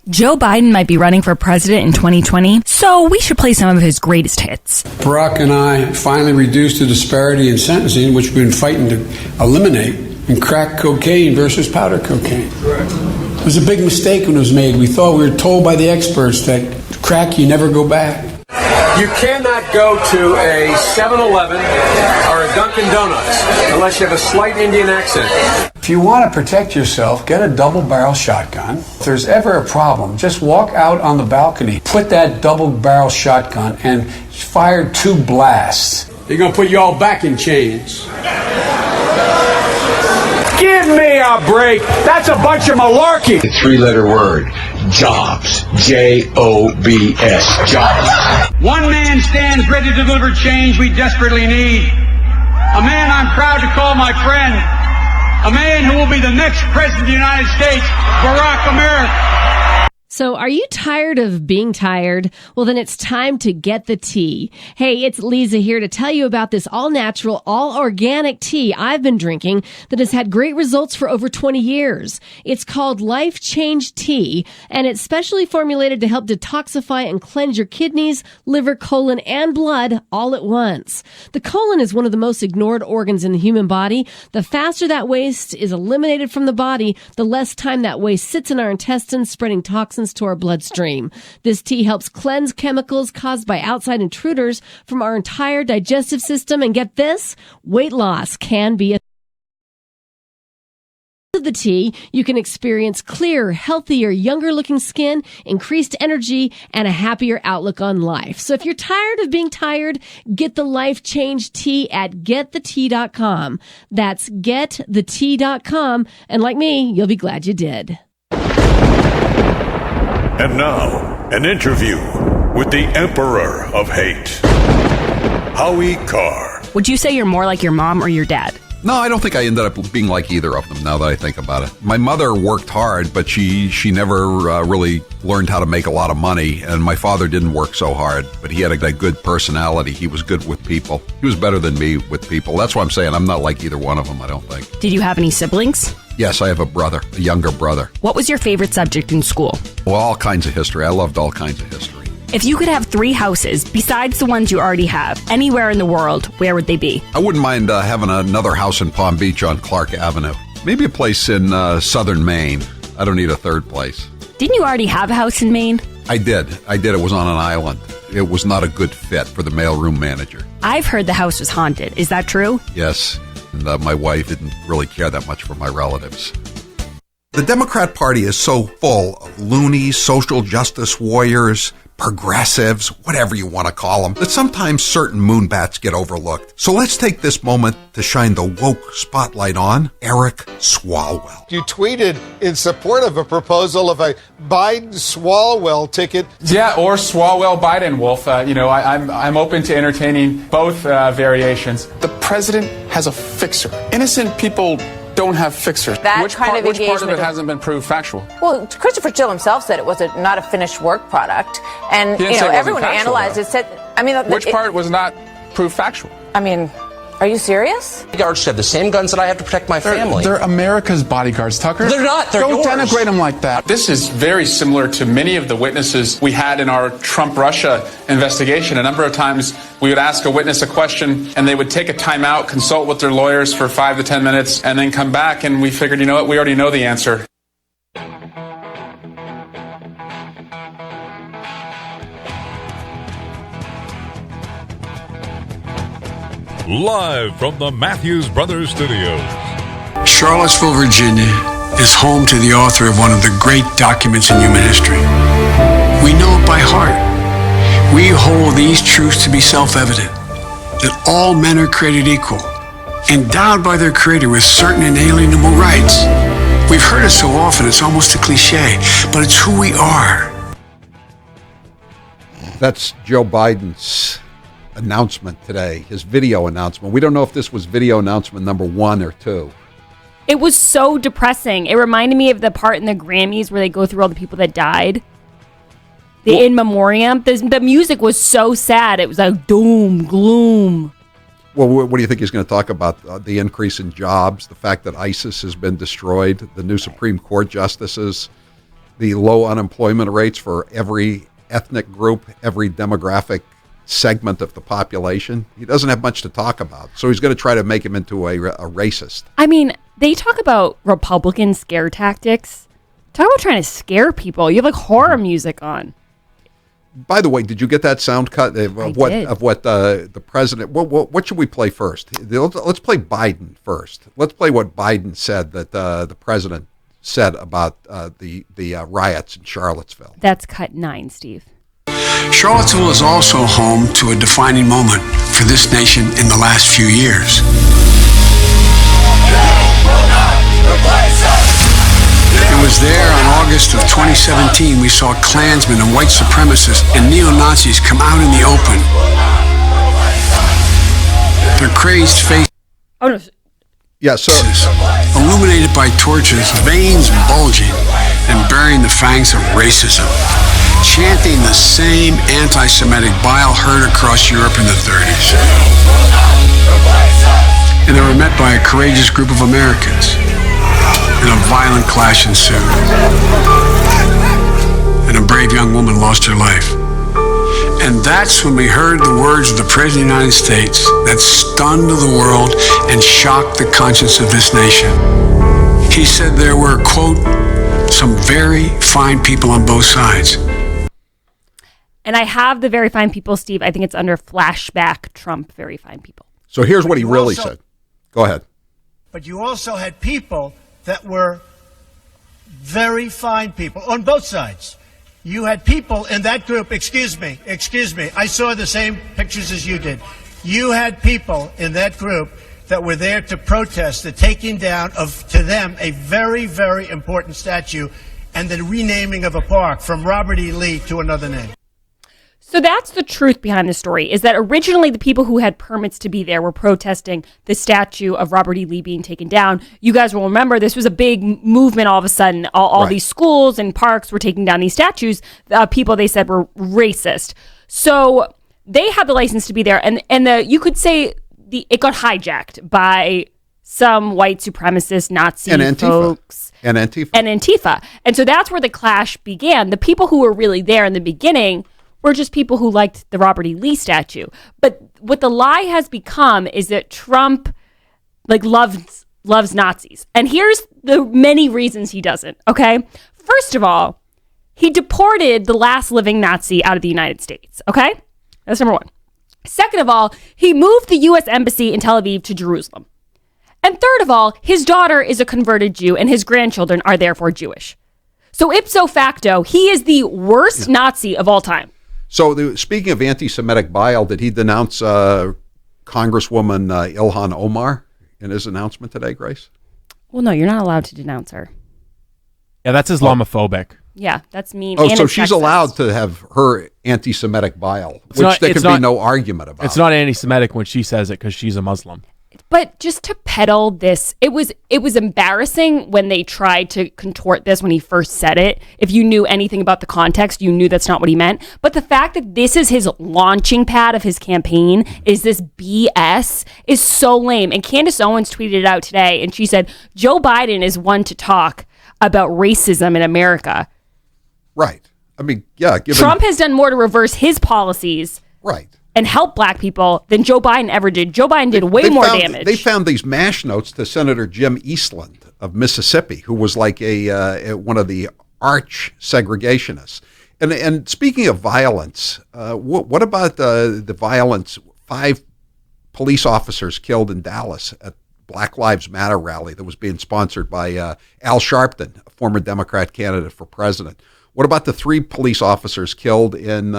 Joe Biden might be running for president in 2020, so we should play some of his greatest hits. Barack and I finally reduced the disparity in sentencing, which we've been fighting to eliminate, in crack cocaine versus powder cocaine. Correct. It was a big mistake when it was made. We thought we were told by the experts that crack, you never go back. You cannot go to a 7-Eleven or a Dunkin' Donuts unless you have a slight Indian accent. If you want to protect yourself, get a double-barrel shotgun. If there's ever a problem, just walk out on the balcony, put that double-barrel shotgun, and fire 2 blasts. They're going to put you all back in chains. Give me a break. That's a bunch of malarkey. The 3-letter word, jobs. J-O-B-S, jobs. One man stands ready to deliver change we desperately need. A man I'm proud to call my friend. A man who will be the next president of the United States, Barack America. So are you tired of being tired? Well, then it's time to get the tea. Hey, it's Lisa here to tell you about this all-natural, all-organic tea I've been drinking that has had great results for over 20 years. It's called Life Change Tea, and it's specially formulated to help detoxify and cleanse your kidneys, liver, colon, and blood all at once. The colon is one of the most ignored organs in the human body. The faster that waste is eliminated from the body, the less time that waste sits in our intestines, spreading toxins to our bloodstream. This tea helps cleanse chemicals caused by outside intruders from our entire digestive system. And get this, weight loss can be a of the tea, you can experience clearer, healthier, younger-looking skin, increased energy, and a happier outlook on life. So if you're tired of being tired, get the Life Change Tea at getthetea.com. That's getthetea.com. And like me, you'll be glad you did. And now, an interview with the Emperor of Hate, Howie Carr. Would you say you're more like your mom or your dad? No, I don't think I ended up being like either of them, now that I think about it. My mother worked hard, but she never really learned how to make a lot of money, and my father didn't work so hard, but he had a good personality. He was good with people. He was better than me with people. That's what I'm saying. I'm not like either one of them, I don't think. Did you have any siblings? Yes, I have a brother, a younger brother. What was your favorite subject in school? Well, all kinds of history. I loved all kinds of history. If you could have 3 houses, besides the ones you already have, anywhere in the world, where would they be? I wouldn't mind having another house in Palm Beach on Clark Avenue. Maybe a place in southern Maine. I don't need a third place. Didn't you already have a house in Maine? I did. It was on an island. It was not a good fit for the mailroom manager. I've heard the house was haunted. Is that true? Yes. And my wife didn't really care that much for my relatives. The Democrat Party is so full of loonies, social justice warriors, progressives, whatever you want to call them, that sometimes certain moonbats get overlooked. So let's take this moment to shine the woke spotlight on Eric Swalwell. You tweeted in support of a proposal of a Biden-Swalwell ticket. Yeah, or Swalwell-Biden, Wolf. I'm open to entertaining both variations. The president has a fixer. Innocent people don't have fixers. Which part of it hasn't been proved factual? Well, Christopher Steele himself said it was not a finished work product, and everyone who analyzed it said. Which part was not proved factual? Are you serious? Bodyguards have the same guns that I have to protect my family. They're America's bodyguards, Tucker. They're not. They're Don't yours. denigrate them like that. This is very similar to many of the witnesses we had in our Trump-Russia investigation. A number of times we would ask a witness a question, and they would take a timeout, consult with their lawyers for 5 to 10 minutes, and then come back, and we figured, you know what, we already know the answer. Live from the Matthews Brothers Studios. Charlottesville, Virginia is home to the author of one of the great documents in human history. We know it by heart. We hold these truths to be self-evident, that all men are created equal, endowed by their Creator with certain inalienable rights. We've heard it so often, it's almost a cliche, but it's who we are. That's Joe Biden's announcement today, his video announcement. We don't know if this was video announcement number 1 or 2. It was so depressing. It reminded me of the part in the Grammys where they go through all the people that died. The in memoriam. The music was so sad. It was like doom, gloom. Well, what do you think he's going to talk about? The increase in jobs, the fact that ISIS has been destroyed, the new Supreme Court justices, the low unemployment rates for every ethnic group, every demographic segment of the population. He doesn't have much to talk about. So he's going to try to make him into a racist. They talk about Republican scare tactics. Talk about trying to scare people. You have like horror music on. By the way, did you get that sound cut of what the president? What should we play first? Let's play Biden first. Let's play what Biden said that the president said about the riots in Charlottesville. That's cut 9, Steve. Charlottesville is also home to a defining moment for this nation in the last few years. It was there on August of 2017 we saw Klansmen and white supremacists and neo-Nazis come out in the open. Their crazed faces illuminated by torches, veins bulging and bearing the fangs of racism, chanting the same anti-Semitic bile heard across Europe in the 30s. And they were met by a courageous group of Americans. And a violent clash ensued. And a brave young woman lost her life. And that's when we heard the words of the President of the United States that stunned the world and shocked the conscience of this nation. He said there were, quote, some very fine people on both sides. And I have the very fine people, Steve. I think it's under flashback Trump, very fine people. So here's what he really said. Go ahead. But you also had people that were very fine people on both sides. You had people in that group, excuse me, I saw the same pictures as you did. You had people in that group that were there to protest the taking down of, to them, a very, very important statue and the renaming of a park from Robert E. Lee to another name. So that's the truth behind the story, is that originally the people who had permits to be there were protesting the statue of Robert E. Lee being taken down. You guys will remember this was a big movement all of a sudden. All these schools and parks were taking down these statues. People they said were racist. So they had the license to be there. And you could say it got hijacked by some white supremacist Nazi folks. And Antifa. And so that's where the clash began. The people who were really there in the beginning were just people who liked the Robert E. Lee statue. But what the lie has become is that Trump loves Nazis. And here's the many reasons he doesn't, okay? First of all, he deported the last living Nazi out of the United States, okay? That's number one. Second of all, he moved the U.S. Embassy in Tel Aviv to Jerusalem. And third of all, his daughter is a converted Jew and his grandchildren are therefore Jewish. So ipso facto, he is the worst Nazi of all time. So speaking of anti-Semitic bile, did he denounce Congresswoman Ilhan Omar in his announcement today, Grace? Well, no, you're not allowed to denounce her. Yeah, that's Islamophobic. Yeah, that's mean. Oh, and so it's she's sexist. allowed to have her anti-Semitic bile, which there can be no argument about. It's not anti-Semitic when she says it because she's a Muslim. But just to peddle this, it was embarrassing when they tried to contort this when he first said it. If you knew anything about the context, you knew that's not what he meant. But the fact that this is his launching pad of his campaign is this BS is so lame. And Candace Owens tweeted it out today, and she said, Joe Biden is one to talk about racism in America. Right. I mean, yeah. Trump has done more to reverse his policies. Right. And help black people than Joe Biden ever did. Joe Biden did way more damage. They found these MASH notes to Senator Jim Eastland of Mississippi, who was like one of the arch segregationists. And speaking of violence, what about the violence? 5 police officers killed in Dallas at Black Lives Matter rally that was being sponsored by Al Sharpton, a former Democrat candidate for president. What about the 3 police officers killed in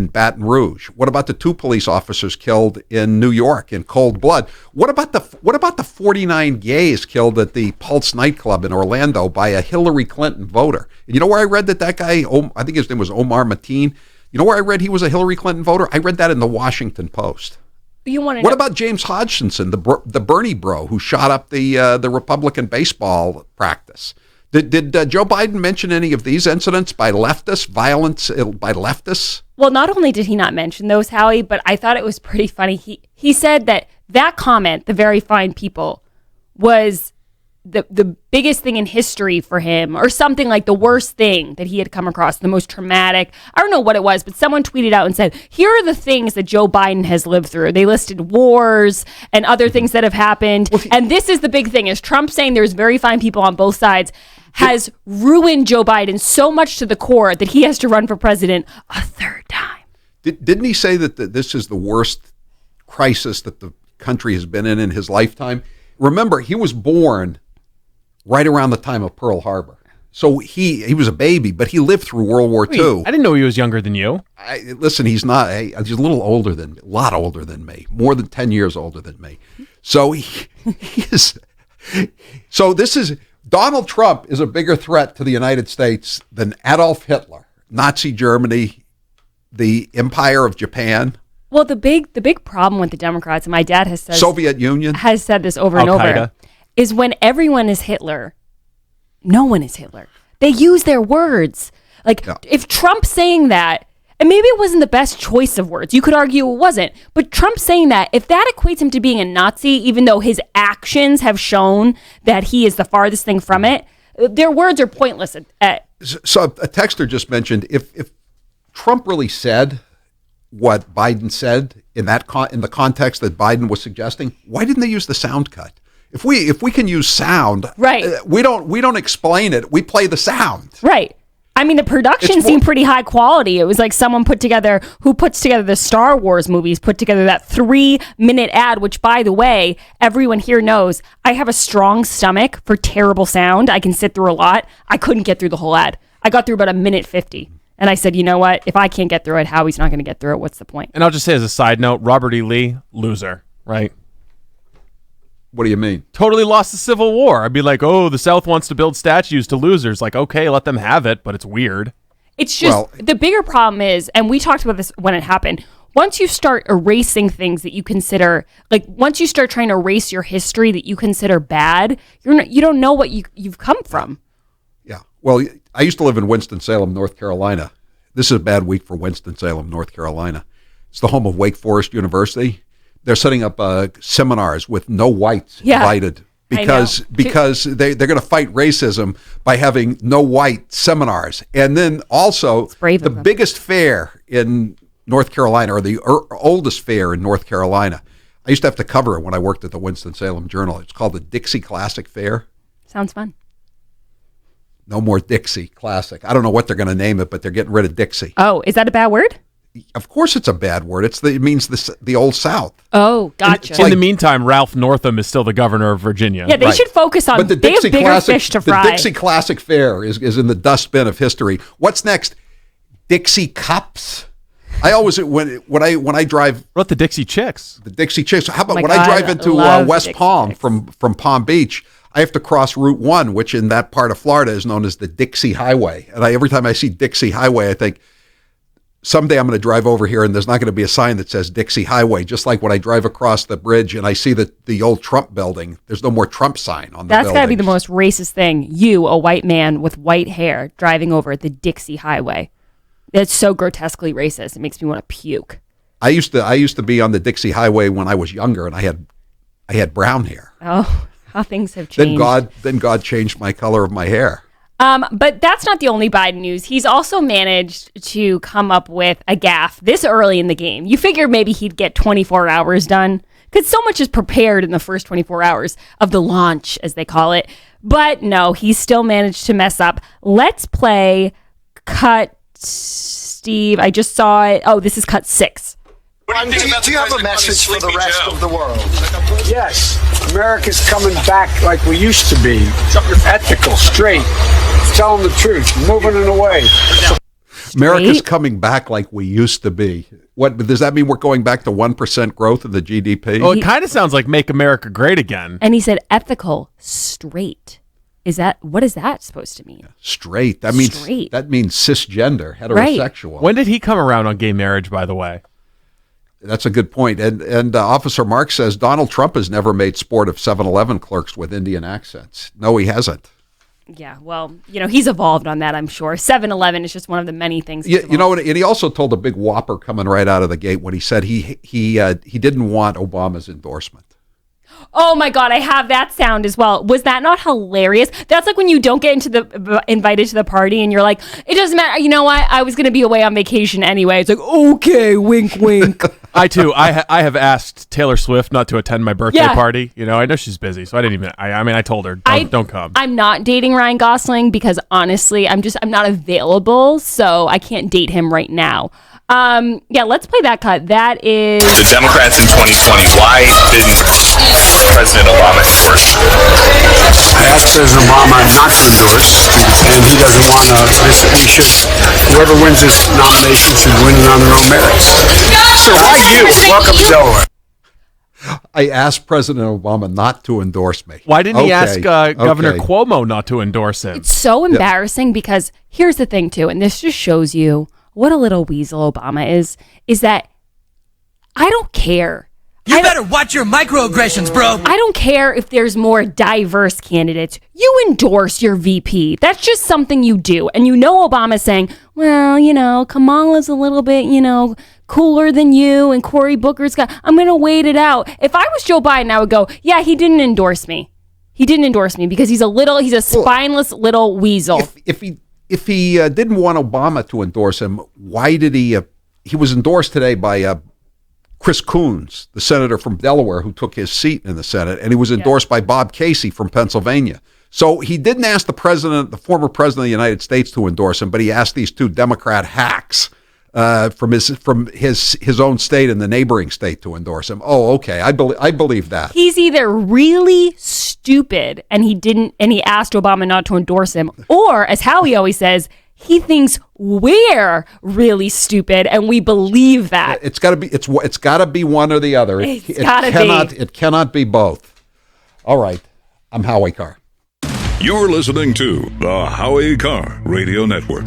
Baton Rouge? What about the 2 police officers killed in New York in cold blood? What about the 49 gays killed at the Pulse nightclub in Orlando by a Hillary Clinton voter? And you know where I read that guy, I think his name was Omar Mateen. You know where I read he was a Hillary Clinton voter? I read that in the Washington Post. What about James Hodgkinson, the Bernie bro who shot up the Republican baseball practice? Did Joe Biden mention any of these incidents by leftists, violence by leftists? Well, not only did he not mention those, Howie, but I thought it was pretty funny. He said that comment, the very fine people, was the biggest thing in history for him, or something like the worst thing that he had come across, the most traumatic. I don't know what it was, but someone tweeted out and said, here are the things that Joe Biden has lived through. They listed wars and other things that have happened. And this is the big thing, is Trump saying there's very fine people on both sides has ruined Joe Biden so much to the core that he has to run for president a third time. Didn't he say that this is the worst crisis that the country has been in his lifetime? Remember, he was born right around the time of Pearl Harbor. So he was a baby, but he lived through World War II. I didn't know he was younger than you. Listen, he's not. He's a little older than me, a lot older than me, more than 10 years older than me. So he is. So Donald Trump is a bigger threat to the United States than Adolf Hitler, Nazi Germany, the Empire of Japan. Well, the big problem with the Democrats, and my dad has said Soviet Union has said this over and over, is when everyone is Hitler, no one is Hitler. They use their words. If Trump's saying that, and maybe it wasn't the best choice of words, you could argue it wasn't, but Trump saying that, if that equates him to being a Nazi, even though his actions have shown that he is the farthest thing from it, their words are pointless. So a texter just mentioned, if Trump really said what Biden said in the context that Biden was suggesting, why didn't they use the sound cut? If we can use sound, right? We don't explain it. We play the sound, right? I mean, the production seemed pretty high quality. It was like someone puts together the Star Wars movies, put together that 3-minute ad, which, by the way, everyone here knows I have a strong stomach for terrible sound. I can sit through a lot. I couldn't get through the whole ad. I got through about 1:50. And I said, you know what? If I can't get through it, Howie's not going to get through it. What's the point? And I'll just say as a side note, Robert E. Lee, loser, right? What do you mean? Totally lost the Civil War. I'd be like, oh, the South wants to build statues to losers. Like, okay, let them have it, but it's weird. It's just, the bigger problem is, and we talked about this when it happened, once you start erasing things that you consider, once you start trying to erase your history that you consider bad, you don't know what you've come from. Yeah. Well, I used to live in Winston-Salem, North Carolina. This is a bad week for Winston-Salem, North Carolina. It's the home of Wake Forest University. They're setting up seminars with no whites invited because they're going to fight racism by having no white seminars. And then also the biggest fair in North Carolina, or the oldest fair in North Carolina. I used to have to cover it when I worked at the Winston-Salem Journal. It's called the Dixie Classic Fair. Sounds fun. No more Dixie Classic. I don't know what they're going to name it, but they're getting rid of Dixie. Oh, is that a bad word? Of course it's a bad word. It means the Old South. Oh, gotcha. In the meantime, Ralph Northam is still the governor of Virginia. Yeah, they should focus on, they have bigger fish to fry. The Dixie Classic Fair is in the dustbin of history. What's next? Dixie Cups? I always when I drive. What about the Dixie Chicks? The Dixie Chicks. How about Oh my when God, I drive into West Palm from Palm Beach? I have to cross Route 1, which in that part of Florida is known as the Dixie Highway. And every time I see Dixie Highway, I think someday I'm going to drive over here and there's not going to be a sign that says Dixie Highway. Just like when I drive across the bridge and I see the old Trump building, there's no more Trump sign on the building. That's got to be the most racist thing. You, a white man with white hair, driving over the Dixie Highway. It's so grotesquely racist. It makes me want to puke. I used to be on the Dixie Highway when I was younger, and I had brown hair. Oh, how things have changed. Then God changed my color of my hair. But that's not the only Biden news. He's also managed to come up with a gaffe this early in the game. You figure maybe he'd get 24 hours done, because so much is prepared in the first 24 hours of the launch, as they call it. But no, he still managed to mess up. Let's play cut, Steve. I just saw it. Oh, this is cut 6. Do you have a message for the rest of the world? Yes. America's coming back like we used to be. Ethical, straight, telling the truth, moving in a way. America's coming back like we used to be. What does that mean? We're going back to 1% growth in the GDP? Oh, it kind of sounds like Make America Great Again. And he said ethical, straight. What is that supposed to mean? Straight. That means cisgender, heterosexual. Right. When did he come around on gay marriage, by the way? That's a good point. And Officer Mark says Donald Trump has never made sport of 7-Eleven clerks with Indian accents. No, he hasn't. Yeah, well, he's evolved on that, I'm sure. 7-Eleven is just one of the many things. You know, and he also told a big whopper coming right out of the gate when he said he didn't want Obama's endorsement. Oh my God, I have that sound as well. Was that not hilarious? That's like when you don't get invited to the party and you're like, it doesn't matter. You know what? I was going to be away on vacation anyway. It's like, okay, wink, wink. I have asked Taylor Swift not to attend my birthday party. I know she's busy, so I didn't even. I told her don't come. I'm not dating Ryan Gosling because honestly, I'm not available, so I can't date him right now. Let's play that cut. That is the Democrats in 2020. Why didn't President Obama endorse? I asked President Obama not to endorse, and he doesn't want to. Whoever wins this nomination should win it on their own merits. So why you? Welcome to Delaware. I asked President Obama not to endorse me. Why didn't he ask Governor Cuomo not to endorse him? It's so embarrassing because here's the thing too, and this just shows you what a little weasel Obama is that I don't care. You better watch your microaggressions, bro. I don't care if there's more diverse candidates. You endorse your VP. That's just something you do. And Obama's saying, well, Kamala's a little bit, cooler than you and Cory Booker's I'm going to wait it out. If I was Joe Biden, I would go, yeah, he didn't endorse me. He didn't endorse me because he's a spineless little weasel. If he didn't want Obama to endorse him, why did he was endorsed today by Chris Coons, the senator from Delaware who took his seat in the Senate, and he was endorsed by Bob Casey from Pennsylvania. So he didn't ask the former president of the United States to endorse him, but he asked these two Democrat hacks from his own state and the neighboring state to endorse him. Oh, okay. I believe that. He's either really stupid and he asked Obama not to endorse him, or as Howie always says, he thinks we're really stupid and we believe that. It's got to be one or the other. It cannot be both. All right. I'm Howie Carr. You're listening to the Howie Carr Radio Network.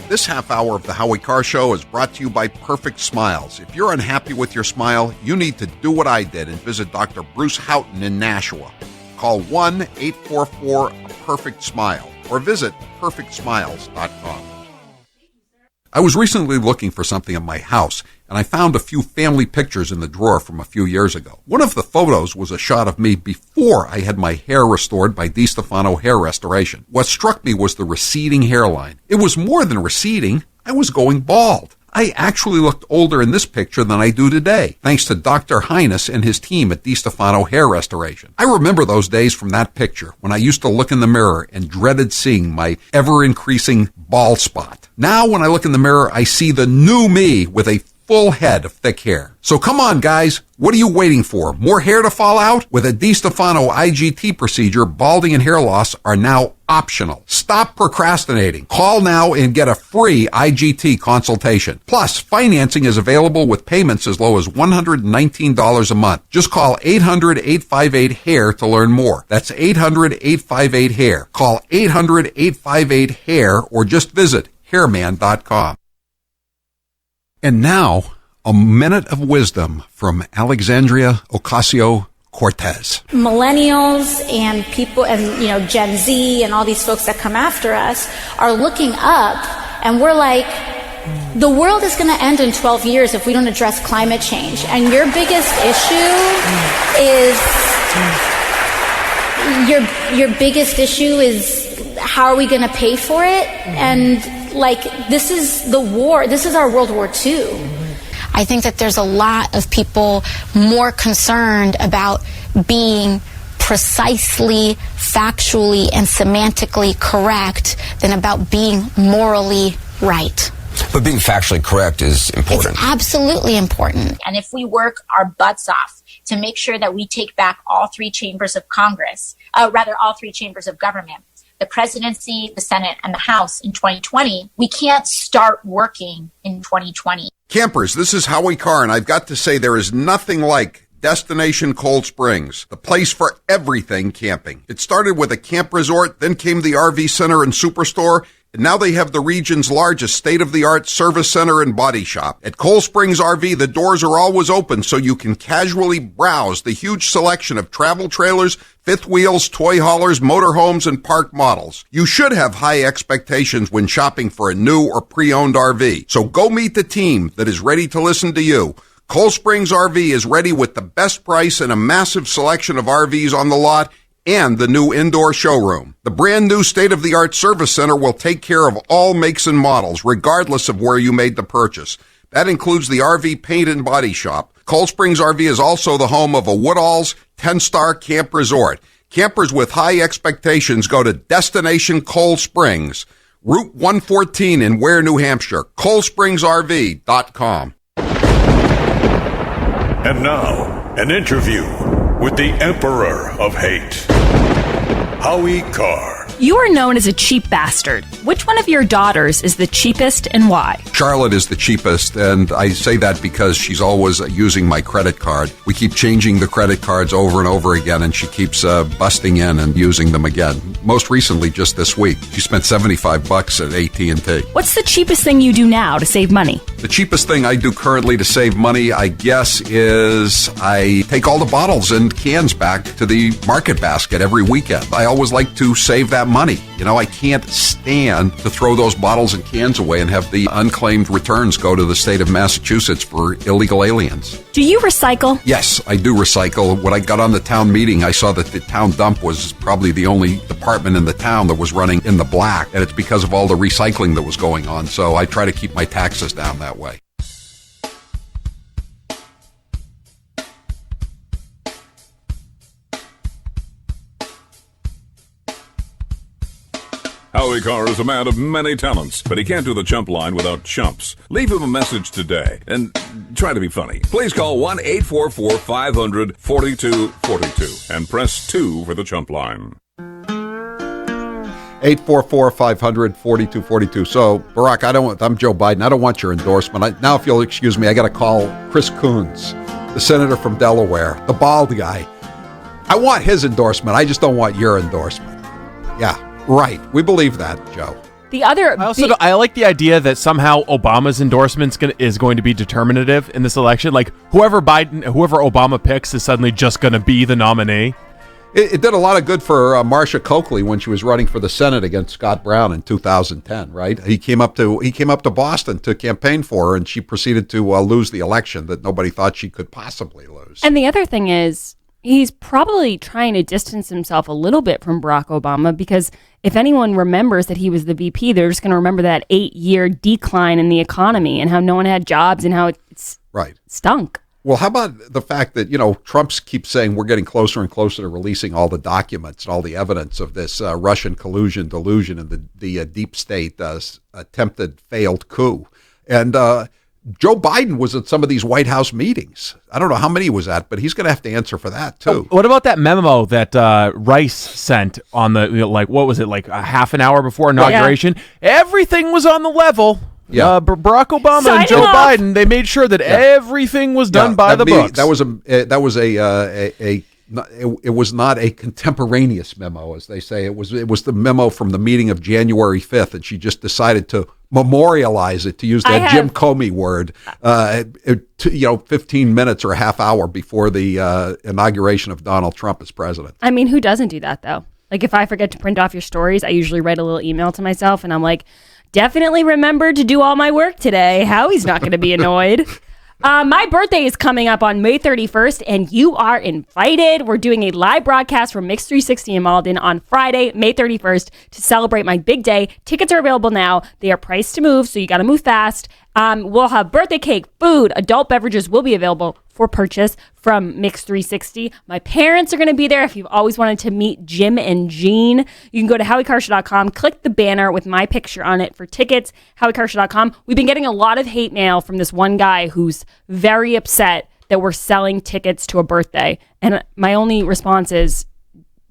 This half hour of the Howie Carr Show is brought to you by Perfect Smiles. If you're unhappy with your smile, you need to do what I did and visit Dr. Bruce Houghton in Nashua. Call 1-844-PERFECT-SMILE or visit perfectsmiles.com. I was recently looking for something in my house, and I found a few family pictures in the drawer from a few years ago. One of the photos was a shot of me before I had my hair restored by DiStefano Hair Restoration. What struck me was the receding hairline. It was more than receding. I was going bald. I actually looked older in this picture than I do today, thanks to Dr. Highness and his team at DiStefano Hair Restoration. I remember those days from that picture when I used to look in the mirror and dreaded seeing my ever-increasing bald spot. Now when I look in the mirror, I see the new me with a full head of thick hair. So come on, guys. What are you waiting for? More hair to fall out? With a DiStefano IGT procedure, balding and hair loss are now optional. Stop procrastinating. Call now and get a free IGT consultation. Plus, financing is available with payments as low as $119 a month. Just call 800-858-HAIR to learn more. That's 800-858-HAIR. Call 800-858-HAIR or just visit hairman.com. And now, a minute of wisdom from Alexandria Ocasio-Cortez. Millennials and people and, Gen Z and all these folks that come after us are looking up, and we're like, the world is going to end in 12 years if we don't address climate change. And your biggest issue is your biggest issue is how are we going to pay for it? And this is the war. This is our World War II. I think that there's a lot of people more concerned about being precisely, factually, and semantically correct than about being morally right. But being factually correct is important. It's absolutely important. And if we work our butts off to make sure that we take back all three chambers of Congress, all three chambers of government, the presidency, the Senate, and the House in 2020, we can't start working in 2020. Campers, this is Howie Carr, and I've got to say there is nothing like Destination Cold Springs, the place for everything camping. It started with a camp resort, then came the RV Center and Superstore, and now they have the region's largest state-of-the-art service center and body shop. At Cold Springs RV, the doors are always open so you can casually browse the huge selection of travel trailers, fifth wheels, toy haulers, motorhomes, and park models. You should have high expectations when shopping for a new or pre-owned RV. So go meet the team that is ready to listen to you. Cold Springs RV is ready with the best price and a massive selection of RVs on the lot and the new indoor showroom. The brand new state-of-the-art service center will take care of all makes and models, regardless of where you made the purchase. That includes the RV paint and body shop. Cold Springs RV is also the home of a Woodall's 10-star camp resort. Campers with high expectations go to Destination Cold Springs, Route 114 in Ware, New Hampshire. ColdSpringsRV.com. And now, an interview with the Emperor of Hate, Howie Carr. You are known as a cheap bastard. Which one of your daughters is the cheapest and why? Charlotte is the cheapest, and I say that because she's always using my credit card. We keep changing the credit cards over and over again, and she keeps busting in and using them again. Most recently, just this week, she spent $75 at AT&T. What's the cheapest thing you do now to save money? The cheapest thing I do currently to save money, I guess, is I take all the bottles and cans back to the market basket every weekend. I always like to save that money. I can't stand to throw those bottles and cans away and have the unclaimed returns go to the state of Massachusetts for illegal aliens. Do you recycle? Yes, I do recycle. When I got on the town meeting, I saw that the town dump was probably the only department in the town that was running in the black, and it's because of all the recycling that was going on. So I try to keep my taxes down that way. Howie Carr is a man of many talents, but he can't do the chump line without chumps. Leave him a message today and try to be funny. Please call 1-844-500-4242 and press 2 for the chump line. 844-500-4242. So, Barack, I'm Joe Biden. I don't want your endorsement. Now, if you'll excuse me, I got to call Chris Coons, the senator from Delaware, the bald guy. I want his endorsement. I just don't want your endorsement. Yeah. Right. We believe that, Joe. I like the idea that somehow Obama's endorsement is going to be determinative in this election. Like whoever Obama picks is suddenly just going to be the nominee. It did a lot of good for Marsha Coakley when she was running for the Senate against Scott Brown in 2010, right? He came up to Boston to campaign for her, and she proceeded to lose the election that nobody thought she could possibly lose. And the other thing is, he's probably trying to distance himself a little bit from Barack Obama, because if anyone remembers that he was the VP, they're just going to remember that 8-year decline in the economy and how no one had jobs and how it's stunk. Well, how about the fact that, Trump keeps saying we're getting closer and closer to releasing all the documents and all the evidence of this Russian collusion, delusion, and the deep state attempted failed coup. And Joe Biden was at some of these White House meetings. I don't know how many he was at, but he's going to have to answer for that, too. What about that memo that Rice sent on the, what was it, like a half an hour before inauguration? Yeah. Everything was on the level. Yeah. Barack Obama and Joe Biden, they made sure that everything was done by the books. It was not a contemporaneous memo, as they say. It was the memo from the meeting of January 5th, and she just decided to memorialize it, to use that Jim Comey word, 15 minutes or a half hour before the inauguration of Donald Trump as president. I mean, who doesn't do that, though? Like, if I forget to print off your stories, I usually write a little email to myself, and I'm like, definitely remember to do all my work today. Howie's not going to be annoyed. My birthday is coming up on May 31st, and you are invited. We're doing a live broadcast from Mix 360 in Malden on Friday, May 31st, to celebrate my big day. Tickets are available now. They are priced to move, so you got to move fast. We'll have birthday cake, food, adult beverages will be available for purchase from Mix 360. My parents are going to be there. If you've always wanted to meet Jim and Jean, you can go to HowieCarrshow.com, click the banner with my picture on it for tickets, HowieCarrshow.com. We've been getting a lot of hate mail from this one guy who's very upset that we're selling tickets to a birthday. And my only response is,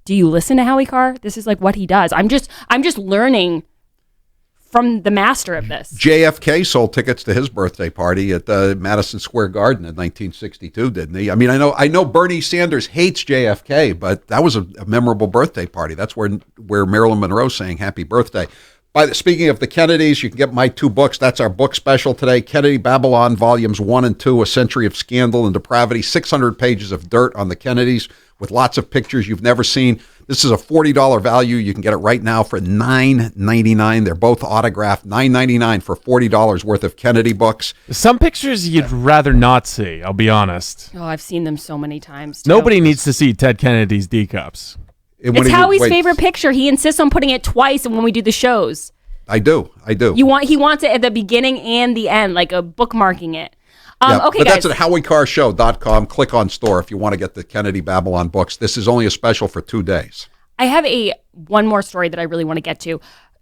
do you listen to Howie Carr? This is like what he does. I'm just learning from the master of this. JFK sold tickets to his birthday party at Madison Square Garden in 1962, didn't he? I mean, I know Bernie Sanders hates JFK, but that was a memorable birthday party. That's where Marilyn Monroe sang "Happy Birthday." Speaking of the Kennedys, you can get my 2 books. That's our book special today. Kennedy Babylon, Volumes 1 and 2, A Century of Scandal and Depravity. 600 pages of dirt on the Kennedys with lots of pictures you've never seen. This is a $40 value. You can get it right now for $9.99. They're both autographed. $9.99 for $40 worth of Kennedy books. Some pictures you'd rather not see, I'll be honest. Oh, I've seen them so many times, too. Nobody needs to see Ted Kennedy's D cups. It's Howie's favorite picture. He insists on putting it twice when we do the shows. I do. He wants it at the beginning and the end, like a bookmarking it. Okay, but guys. that's at HowieCarrshow.com. Click on store if you want to get the Kennedy Babylon books. This is only a special for 2 days. I have one more story that I really want to get to.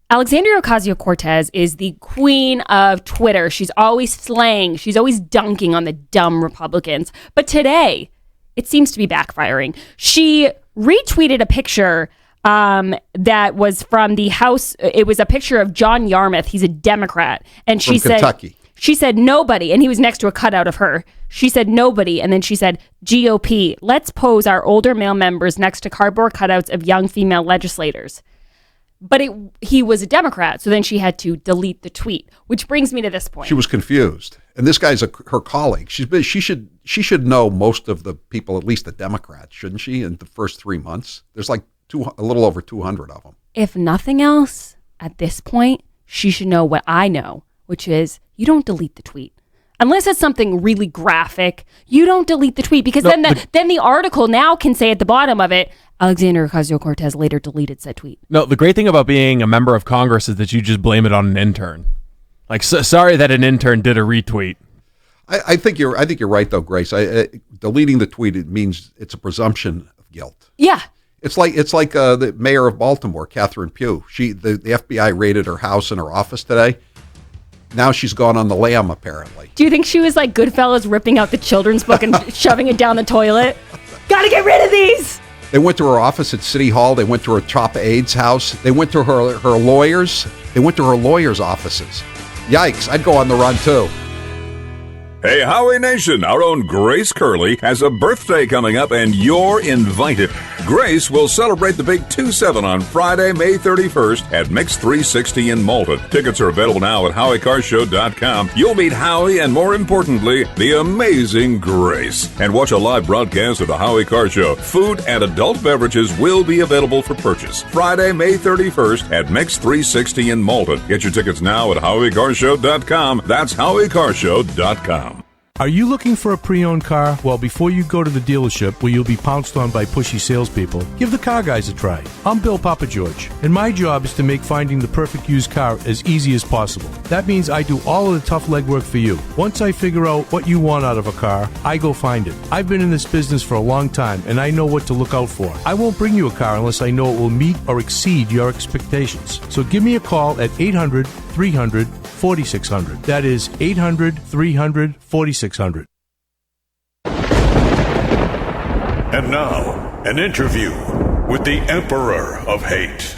Alexandria Ocasio-Cortez is the queen of Twitter. She's always slaying. She's always dunking on the dumb Republicans. But today, it seems to be backfiring. She retweeted a picture that was from the House. It was a picture of John Yarmouth. He's a Democrat. And she said, Kentucky. She said, nobody. And he was next to a cutout of her. She said, nobody. And then she said, GOP, let's pose our older male members next to cardboard cutouts of young female legislators. But he was a Democrat. So then she had to delete the tweet, which brings me to this point. She was confused. And this guy's her colleague. She should know most of the people, at least the Democrats, shouldn't she? In the first 3 months, there's like a little over 200 of them. If nothing else, at this point, she should know what I know, which is you don't delete the tweet. Unless it's something really graphic, you don't delete the tweet because then the article now can say at the bottom of it, Alexandria Ocasio-Cortez later deleted said tweet. No, the great thing about being a member of Congress is that you just blame it on an intern. Like, sorry that an intern did a retweet. I think you're right though, Grace. Deleting the tweet, it means it's a presumption of guilt. Yeah. It's like the mayor of Baltimore, Catherine Pugh. The FBI raided her house and her office today. Now she's gone on the lam, apparently. Do you think she was like Goodfellas ripping out the children's book and shoving it down the toilet? Gotta get rid of these! They went to her office at City Hall. They went to her top aide's house. They went to her lawyers. They went to her lawyers' offices. Yikes, I'd go on the run too. Hey, Howie Nation, our own Grace Curley has a birthday coming up, and you're invited. Grace will celebrate the big 2-7 on Friday, May 31st at Mix 360 in Malden. Tickets are available now at HowieCarrshow.com. You'll meet Howie and, more importantly, the amazing Grace. And watch a live broadcast of the Howie Carr Show. Food and adult beverages will be available for purchase. Friday, May 31st at Mix 360 in Malden. Get your tickets now at HowieCarrshow.com. That's HowieCarrshow.com. Are you looking for a pre-owned car? Well, before you go to the dealership where you'll be pounced on by pushy salespeople, give the Car Guys a try. I'm Bill Papageorge, and my job is to make finding the perfect used car as easy as possible. That means I do all of the tough legwork for you. Once I figure out what you want out of a car, I go find it. I've been in this business for a long time, and I know what to look out for. I won't bring you a car unless I know it will meet or exceed your expectations. So give me a call at 800-300-4600. That is 800-300-4600. And now, an interview with the Emperor of Hate,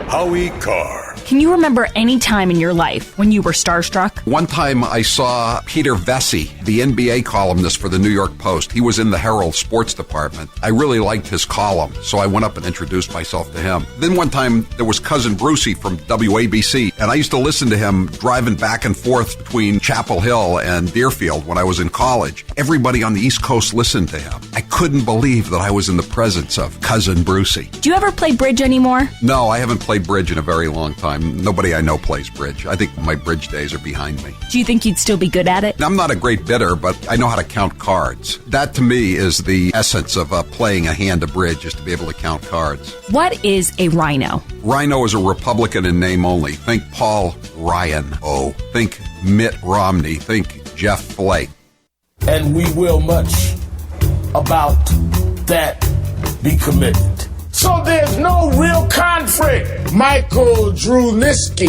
Howie Carr. Can you remember any time in your life when you were starstruck? One time I saw Peter Vesey, the NBA columnist for the New York Post. He was in the Herald sports department. I really liked his column, so I went up and introduced myself to him. Then one time there was Cousin Brucey from WABC, and I used to listen to him driving back and forth between Chapel Hill and Deerfield when I was in college. Everybody on the East Coast listened to him. I couldn't believe that I was in the presence of Cousin Brucey. Do you ever play bridge anymore? No, I haven't played bridge in a very long time. Nobody I know plays bridge. I think my bridge days are behind me. Do you think you'd still be good at it? I'm not a great bidder, but I know how to count cards. That, to me, is the essence of playing a hand of bridge, is to be able to count cards. What is a rhino? Rhino is a Republican in name only. Think Paul Ryan. Oh, think Mitt Romney. Think Jeff Flake. And we will much about that be committed. So there's no real conflict. Michael Druniak,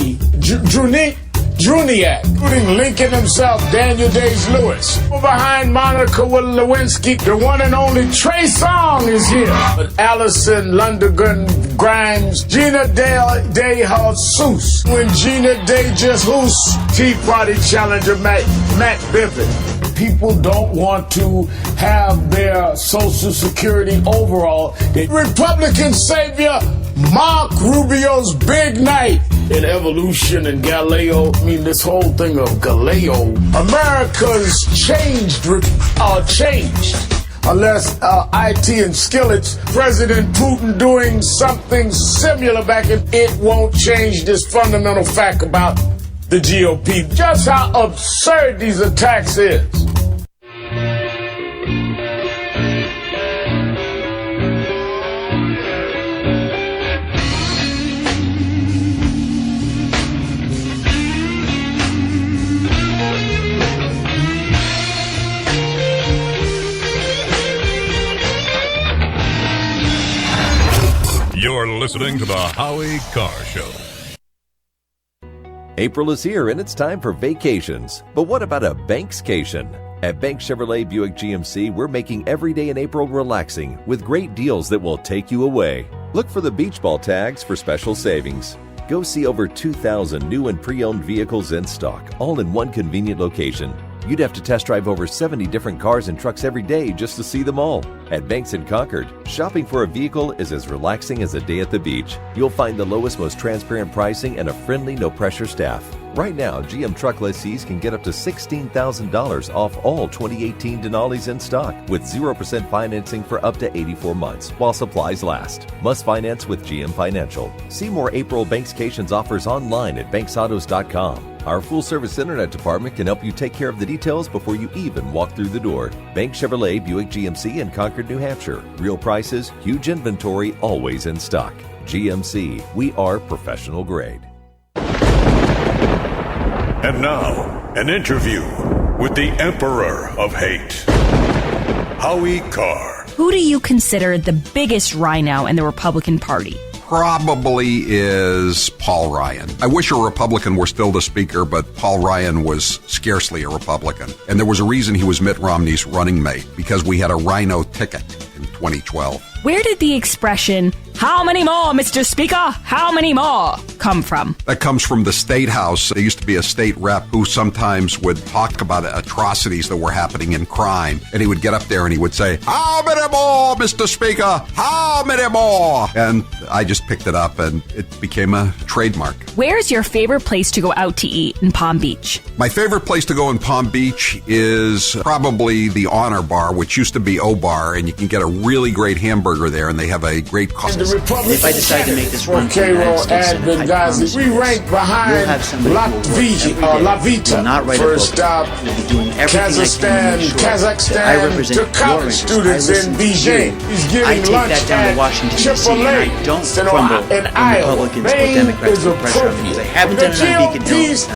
including Lincoln himself, Daniel Day-Lewis. Behind Monica Lewinsky, the one and only Trey Songz is here. But Allison Lundergan Grimes, Gina Day Jesus. When Gina Day Jesus, Tea Party challenger Matt Biffin. People don't want to have their Social Security overall. The Republican savior, Mark Rubio's big night in evolution and Galileo. I mean, this whole thing of Galileo. America's changed. Unless IT and Skillets, President Putin doing something similar back in, it won't change this fundamental fact about the GOP. Just how absurd these attacks is. You're listening to the Howie Carr Show. April is here and it's time for vacations. But what about a Bankscation? At Bank Chevrolet Buick GMC, we're making every day in April relaxing with great deals that will take you away. Look for the beach ball tags for special savings. Go see over 2,000 new and pre-owned vehicles in stock, all in one convenient location. You'd have to test drive over 70 different cars and trucks every day just to see them all. At Banks & Concord, shopping for a vehicle is as relaxing as a day at the beach. You'll find the lowest, most transparent pricing and a friendly, no-pressure staff. Right now, GM truck lessees can get up to $16,000 off all 2018 Denali's in stock with 0% financing for up to 84 months while supplies last. Must finance with GM Financial. See more April Bankscations offers online at banksautos.com. Our full-service internet department can help you take care of the details before you even walk through the door. Bank Chevrolet Buick GMC in Concord, New Hampshire. Real prices, huge inventory, always in stock. GMC, we are professional grade. And now, an interview with the Emperor of Hate, Howie Carr. Who do you consider the biggest rhino in the Republican Party? Probably is Paul Ryan. I wish a Republican were still the speaker, but Paul Ryan was scarcely a Republican. And there was a reason he was Mitt Romney's running mate, because we had a rhino ticket in 2012. Where did the expression, "How many more, Mr. Speaker? How many more?" come from? That comes from the State House. There used to be a state rep who sometimes would talk about atrocities that were happening in crime. And he would get up there and he would say, "How many more, Mr. Speaker? How many more?" And I just picked it up and it became a trademark. Where's your favorite place to go out to eat in Palm Beach? My favorite place to go in Palm Beach is probably the Honor Bar, which used to be O Bar, and you can get a really great hamburger there, and they have a great coffee. is. And if I decide to make this run for the Cairo United States and Senate, I promise Benghazi. you We this. rank behind You'll have somebody who will work every day, Lavita. will not write First a book, stop, will be doing everything I can to make sure that I Kazakhstan represent to your college interests. students I listen in to Beijing. you. He's giving I take lunch that down at to Washington, D.C., and I don't Chipotle crumble in when Iowa. Republicans or Maine Democrats is put pressure on me, because I haven't appropriate. done it on Beacon The Hill. GOP's